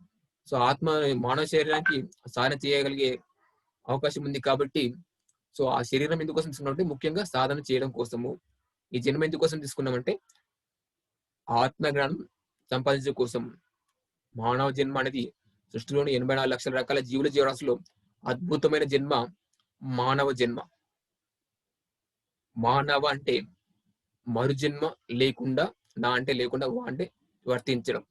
సో ఆత్మ, మానవ శరీరానికి సాధన చేయగలిగే అవకాశం ఉంది కాబట్టి, సో ఆ శరీరం ఎందుకోసం తీసుకున్నామంటే ముఖ్యంగా సాధన చేయడం కోసము. ఈ జన్మ ఎందుకోసం తీసుకున్నామంటే ఆత్మ జ్ఞానం సంపాదించడం కోసం. మానవ జన్మ అనేది సృష్టిలోని 84 లక్షల రకాల జీవుల జీవరాశిలో అద్భుతమైన జన్మ మానవ జన్మ. మానవ అంటే మరుజన్మ లేకుండా, నా అంటే లేకుండా, వా అంటే వర్తించడం.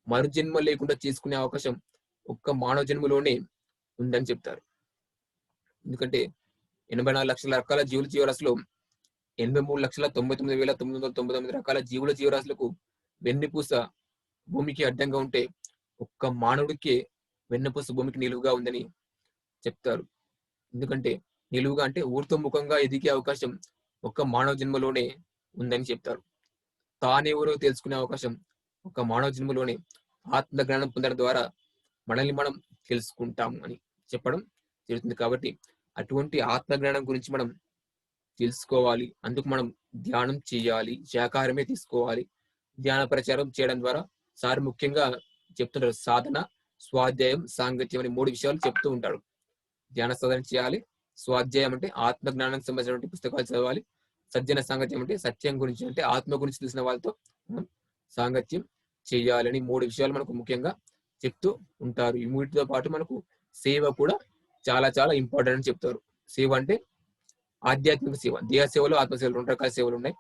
మరుజన్మ లేకుండా చేసుకునే అవకాశం ఒక్క మానవ జన్మలోనే ఉందని చెప్తారు. ఎందుకంటే 84 లక్షల రకాల జీవరాశులు 83,99,999 రకాల జీవరాశులకు వెన్నెపూస భూమికి అడ్డంగా ఉంటే ఒక్క మానవుడికే వెన్నెపూస భూమికి నిలువుగా ఉందని చెప్తారు. ఎందుకంటే నిలువుగా అంటే ఊర్ధ్వముఖంగా ఎదిగే అవకాశం ఒక్క మానవ జన్మలోనే ఉందని చెప్తారు. తానెవరో తెలుసుకునే అవకాశం ఒక మానవ జన్మలోనే ఆత్మ జ్ఞానం పొందడం ద్వారా మనల్ని మనం తెలుసుకుంటాం అని చెప్పడం జరుగుతుంది. కాబట్టి అటువంటి ఆత్మ జ్ఞానం గురించి మనం తెలుసుకోవాలి. అందుకు మనం ధ్యానం చేయాలి, శాకాహారమే తీసుకోవాలి. ధ్యాన ప్రచారం చేయడం ద్వారా సార్ ముఖ్యంగా చెప్తుంటారు, సాధన, స్వాధ్యాయం, సాంగత్యం అనే 3 విషయాలు చెప్తూ ఉంటాడు. ధ్యాన సాధన చేయాలి, స్వాధ్యాయం అంటే ఆత్మ జ్ఞానానికి సంబంధించిన పుస్తకాలు చదవాలి, సజ్జన సాంగత్యం అంటే సత్యం గురించి అంటే ఆత్మ గురించి తెలిసిన వాళ్ళతో మనం సాంగత్యం చేయాలని 3 విషయాలు మనకు ముఖ్యంగా చెప్తూ ఉంటారు. ఈ వీటితో పాటు మనకు సేవ కూడా చాలా చాలా ఇంపార్టెంట్ అని చెప్తారు. సేవ అంటే ఆధ్యాత్మిక సేవ, దేహ సేవలు, ఆత్మ సేవలు 2 రకాల సేవలు ఉన్నాయి.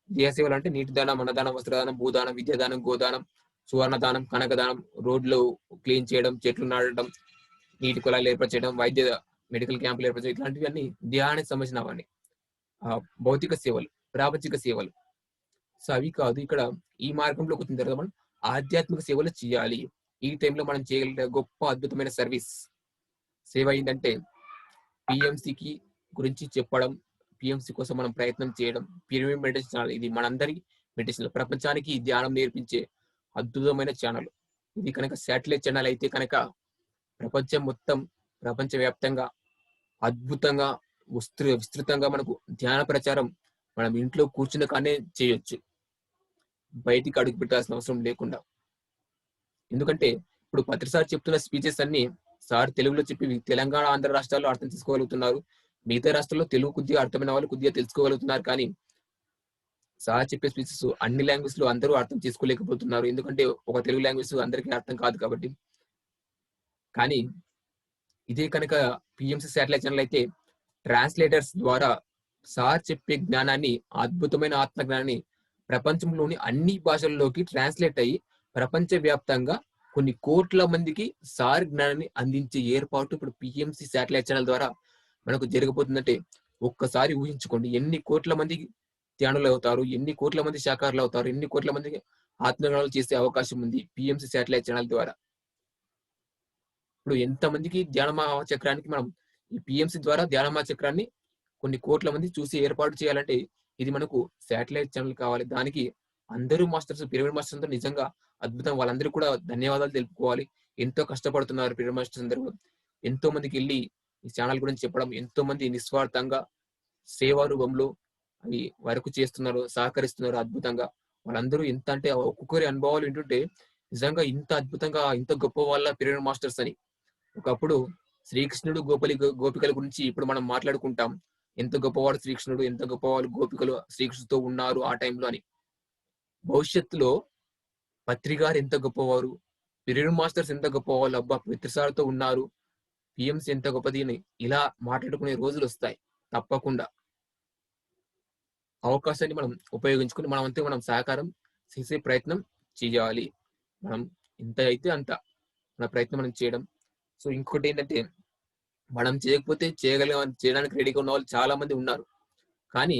దేహ సేవలు అంటే నీటి దానం, అన్నదానం, వస్త్రదానం, భూదానం, విద్యాదానం, గోదానం, సువర్ణదానం, కనకదానం, రోడ్లు క్లీన్ చేయడం, చెట్లు నాటడం, నీటి కుళాయిలు ఏర్పరచడం, వైద్య మెడికల్ క్యాంపులు ఏర్పరచడం, ఇట్లాంటివన్నీ దేహానికి సంబంధించినవన్నీ. భౌతిక సేవలు, ప్రాపంచిక సేవలు. సో అవి కాదు. ఇక్కడ ఈ మార్గంలోకి వచ్చిన తర్వాత మనం ఆధ్యాత్మిక సేవలు చేయాలి. ఈ టైంలో మనం చేయగలిగే గొప్ప అద్భుతమైన సర్వీస్ సేవ ఏంటంటే పిఎంసికి గురించి చెప్పడం, పిఎంసి కోసం మనం ప్రయత్నం చేయడం. పిరమిడ్ మెడిటేషన్ ఛానల్ ఇది మనందరి మెడిటేషన్, ప్రపంచానికి ధ్యానం నేర్పించే అద్భుతమైన ఛానల్. ఇది కనుక శాటిలైట్ ఛానల్ అయితే కనుక ప్రపంచం మొత్తం, ప్రపంచవ్యాప్తంగా అద్భుతంగా విస్తృతంగా మనకు ధ్యాన ప్రచారం మనం ఇంట్లో కూర్చున్న కానే చేయొచ్చు, బయటికి అడుగు పెట్టాల్సిన అవసరం లేకుండా. ఎందుకంటే ఇప్పుడు పత్రిసారి చెప్తున్న స్పీచెస్ అన్ని సార్ తెలుగులో చెప్పి తెలంగాణ, ఆంధ్ర రాష్ట్రాల్లో అర్థం చేసుకోగలుగుతున్నారు. మిగతా రాష్ట్రాల్లో తెలుగు కొద్దిగా అర్థమైన వాళ్ళు కొద్దిగా తెలుసుకోగలుగుతున్నారు. కానీ సార్ చెప్పే స్పీచెస్ అన్ని లాంగ్వేజ్ లో అందరూ అర్థం చేసుకోలేకపోతున్నారు. ఎందుకంటే ఒక తెలుగు లాంగ్వేజ్ అందరికీ అర్థం కాదు కాబట్టి. కానీ ఇదే కనుక పిఎంసి శాటిలైట్ ఛానల్ అయితే ట్రాన్స్లేటర్స్ ద్వారా సార్ చెప్పే జ్ఞానాన్ని, అద్భుతమైన ఆత్మ జ్ఞానాన్ని ప్రపంచంలోని అన్ని భాషల్లోకి ట్రాన్స్లేట్ అయ్యి ప్రపంచ వ్యాప్తంగా కొన్ని కోట్ల మందికి సార్ జ్ఞానాన్ని అందించే ఏర్పాటు ఇప్పుడు పిఎంసి శాటిలైట్ ఛానల్ ద్వారా మనకు జరగబోతుందంటే ఒక్కసారి ఊహించుకోండి. ఎన్ని కోట్ల మంది ధ్యానులు అవుతారు, ఎన్ని కోట్ల మంది శాకాహారులు అవుతారు, ఎన్ని కోట్ల మందికి ఆత్మజ్ఞానాలు చేసే అవకాశం ఉంది పిఎంసి శాటిలైట్ ఛానల్ ద్వారా. ఇప్పుడు ఎంతమందికి ధ్యానమా చక్రానికి మనం ఈ పిఎంసి ద్వారా ధ్యానమా చక్రాన్ని కొన్ని కోట్ల మంది చూసి ఏర్పాటు చేయాలంటే ఇది మనకు శాటిలైట్ ఛానల్ కావాలి. దానికి అందరూ మాస్టర్స్, పిరమిడ్ మాస్టర్స్ అందరూ నిజంగా అద్భుతం. వాళ్ళందరూ కూడా ధన్యవాదాలు తెలుపుకోవాలి. ఎంతో కష్టపడుతున్నారు పిరమిడ్ మాస్టర్స్ అందరూ. ఎంతో మందికి వెళ్ళి ఈ ఛానల్ గురించి చెప్పడం, ఎంతో మంది నిస్వార్థంగా సేవా రూపంలో అవి వరకు చేస్తున్నారు, సహకరిస్తున్నారు అద్భుతంగా. వాళ్ళందరూ ఎంత అంటే ఒక్కొక్కరి అనుభవాలు వింటుంటే నిజంగా ఇంత అద్భుతంగా, ఇంత గొప్ప వాళ్ళ పిరమిడ్ మాస్టర్స్ అని. ఒకప్పుడు శ్రీకృష్ణుడు గోపికల గురించి ఇప్పుడు మనం మాట్లాడుకుంటాం. ఎంత గొప్పవాడు శ్రీకృష్ణుడు, ఎంత గొప్పవాళ్ళు గోపికలు శ్రీకృష్ణుతో ఉన్నారు ఆ టైంలో అని. భవిష్యత్తులో పత్రి గారు ఎంత గొప్పవారు, పిరమిడ్ మాస్టర్స్ ఎంత గొప్పవాళ్ళు, అబ్బా పితృసారితో ఉన్నారు, పిఎంసి ఎంత గొప్పది అని ఇలా మాట్లాడుకునే రోజులు వస్తాయి. తప్పకుండా అవకాశాన్ని మనం ఉపయోగించుకుని మనం సహకారం చేసే ప్రయత్నం చేయాలి. మనం ఎంత అయితే అంత మన ప్రయత్నం మనం చేయడం. సో ఇంకొకటి ఏంటంటే మనం చేయకపోతే చేయడానికి రెడీగా ఉన్న వాళ్ళు చాలా మంది ఉన్నారు. కానీ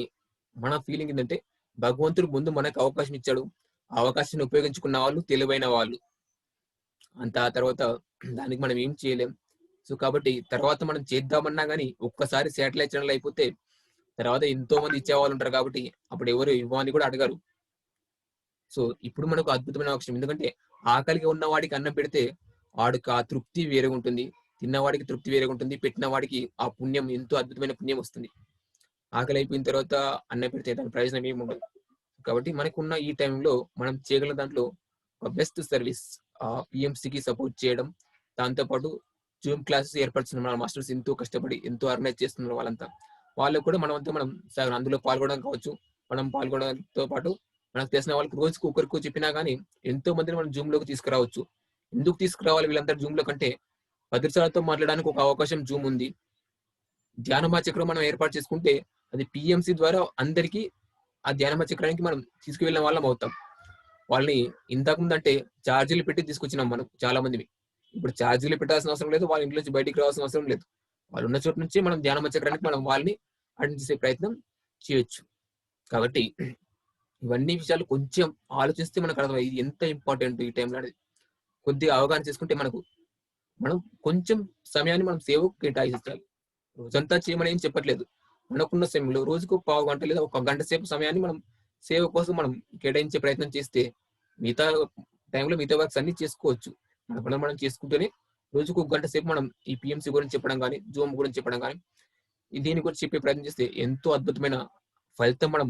మన ఫీలింగ్ ఏంటంటే భగవంతుడు ముందు మనకు అవకాశం ఇచ్చాడు, ఆ అవకాశాన్ని ఉపయోగించుకున్న వాళ్ళు తెలివైన వాళ్ళు. అంత ఆ తర్వాత దానికి మనం ఏం చేయలేం. సో కాబట్టి తర్వాత మనం చేద్దామన్నా కానీ ఒక్కసారి శాటిలైట్ ఛానల్ అయిపోతే తర్వాత ఎంతో మంది ఇచ్చేవాళ్ళు ఉంటారు కాబట్టి అప్పుడు ఎవరు ఇవ్వని కూడా అడగరు. సో ఇప్పుడు మనకు అద్భుతమైన అవకాశం. ఎందుకంటే ఆకలిగా ఉన్న వాడికి అన్నం పెడితే వాడికి ఆ తృప్తి వేరేగా ఉంటుంది, తిన్నవాడికి తృప్తి వేరేగా ఉంటుంది, పెట్టిన వాడికి ఆ పుణ్యం, ఎంతో అద్భుతమైన పుణ్యం వస్తుంది. ఆకలి అయిపోయిన తర్వాత అన్నం పెడితే దాని ప్రయోజనం ఏమి ఉండదు. కాబట్టి మనకున్న ఈ టైంలో మనం చేయగల దాంట్లో ఒక బెస్ట్ సర్వీస్ పిఎంసికి సపోర్ట్ చేయడం. దాంతోపాటు జూమ్ క్లాసెస్ ఏర్పరుచున్న మన మాస్టర్స్ ఎంతో కష్టపడి ఎంతో ఆర్గనైజ్ చేస్తున్నారు. వాళ్ళకు కూడా మనం అందులో పాల్గొనడం కావచ్చు. మనం పాల్గొనడంతో పాటు మనకు తెలిసిన వాళ్ళకి రోజుకు ఒకరికి చెప్పినా కానీ ఎంతో మందిని మనం జూమ్ లోకి తీసుకురావచ్చు. ఎందుకు తీసుకురావాలి వీళ్ళందరూ జూమ్ లో కంటే, పత్రిసాలతో మాట్లాడడానికి ఒక అవకాశం జూమ్ ఉంది. ధ్యానమా చక్రం మనం ఏర్పాటు చేసుకుంటే అది పిఎంసి ద్వారా అందరికీ ఆ ధ్యానమా చక్రానికి మనం తీసుకువెళ్ళిన వాళ్ళం అవుతాం. వాళ్ళని ఇంతకుముందు అంటే ఛార్జీలు పెట్టి తీసుకొచ్చినాం మనం చాలా మందిని. ఇప్పుడు ఛార్జీలు పెట్టాల్సిన అవసరం లేదు, వాళ్ళ ఇంట్లో నుంచి బయటికి రావాల్సిన అవసరం లేదు. వాళ్ళు ఉన్న చోటు నుంచి మనం ధ్యానం చక్రానికి మనం వాళ్ళని అటెండ్ చేసే ప్రయత్నం చేయొచ్చు. కాబట్టి ఇవన్నీ విషయాలు కొంచెం ఆలోచిస్తే మనకు అర్థమయ్యి ఇది ఎంత ఇంపార్టెంట్ ఈ టైంలో అనేది. కొద్దిగా అవగాహన చేసుకుంటే మనం కొంచెం సమయాన్ని మనం సేవకు కేటాయించాలి. రోజంతా చేయమని ఏం చెప్పట్లేదు. మనకున్న సమయంలో రోజుకు పావు గంట లేదా ఒక గంట సేపు సమయాన్ని మనం సేవ కోసం మనం కేటాయించే ప్రయత్నం చేస్తే మిగతా టైంలో మిగతా వర్క్స్ అన్ని చేసుకోవచ్చు. మన పనులు మనం చేసుకుంటూనే రోజుకు ఒక గంట సేపు మనం ఈ పిఎంసి గురించి చెప్పడం కానీ, జూమ్ గురించి చెప్పడం కానీ, దీని గురించి చెప్పే ప్రయత్నం చేస్తే ఎంతో అద్భుతమైన ఫలితం మనం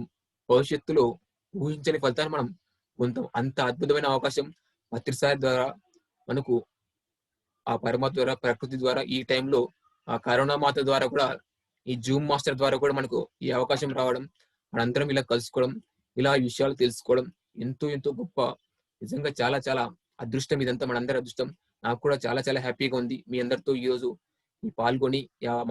భవిష్యత్తులో ఊహించని ఫలితాన్ని మనం పొందుతాం. అంత అద్భుతమైన అవకాశం పత్రిసారి ద్వారా మనకు ఆ పరమాత్మ ద్వారా, ప్రకృతి ద్వారా ఈ టైంలో ఆ కరోనా మాత ద్వారా కూడా ఈ జూమ్ మాస్టర్ ద్వారా కూడా మనకు ఈ అవకాశం రావడం, మనందరం ఇలా కలుసుకోవడం, ఇలా ఈ విషయాలు తెలుసుకోవడం ఎంతో ఎంతో గొప్ప. నిజంగా చాలా చాలా అదృష్టం ఇదంతా, మనందరి అదృష్టం. నాకు కూడా చాలా చాలా హ్యాపీగా ఉంది మీ అందరితో ఈరోజు ఈ పాల్గొని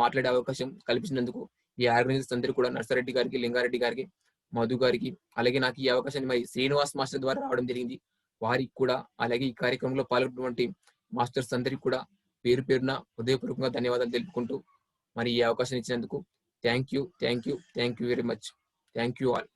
మాట్లాడే అవకాశం కల్పించినందుకు ఈ ఆర్గనైజర్స్ అందరూ కూడా నర్సారెడ్డి గారికి, లింగారెడ్డి గారికి, మధు గారికి, అలాగే నాకు ఈ అవకాశాన్ని మరి శ్రీనివాస్ మాస్టర్ ద్వారా రావడం జరిగింది. వారికి కూడా, అలాగే ఈ కార్యక్రమంలో పాల్గొన్నటువంటి మాస్టర్స్ అందరికి కూడా పేరు పేరున హృదయపూర్వకంగా ధన్యవాదాలు తెలుపుకుంటూ మరి ఈ అవకాశం ఇచ్చినందుకు thank you very much. Thank you all.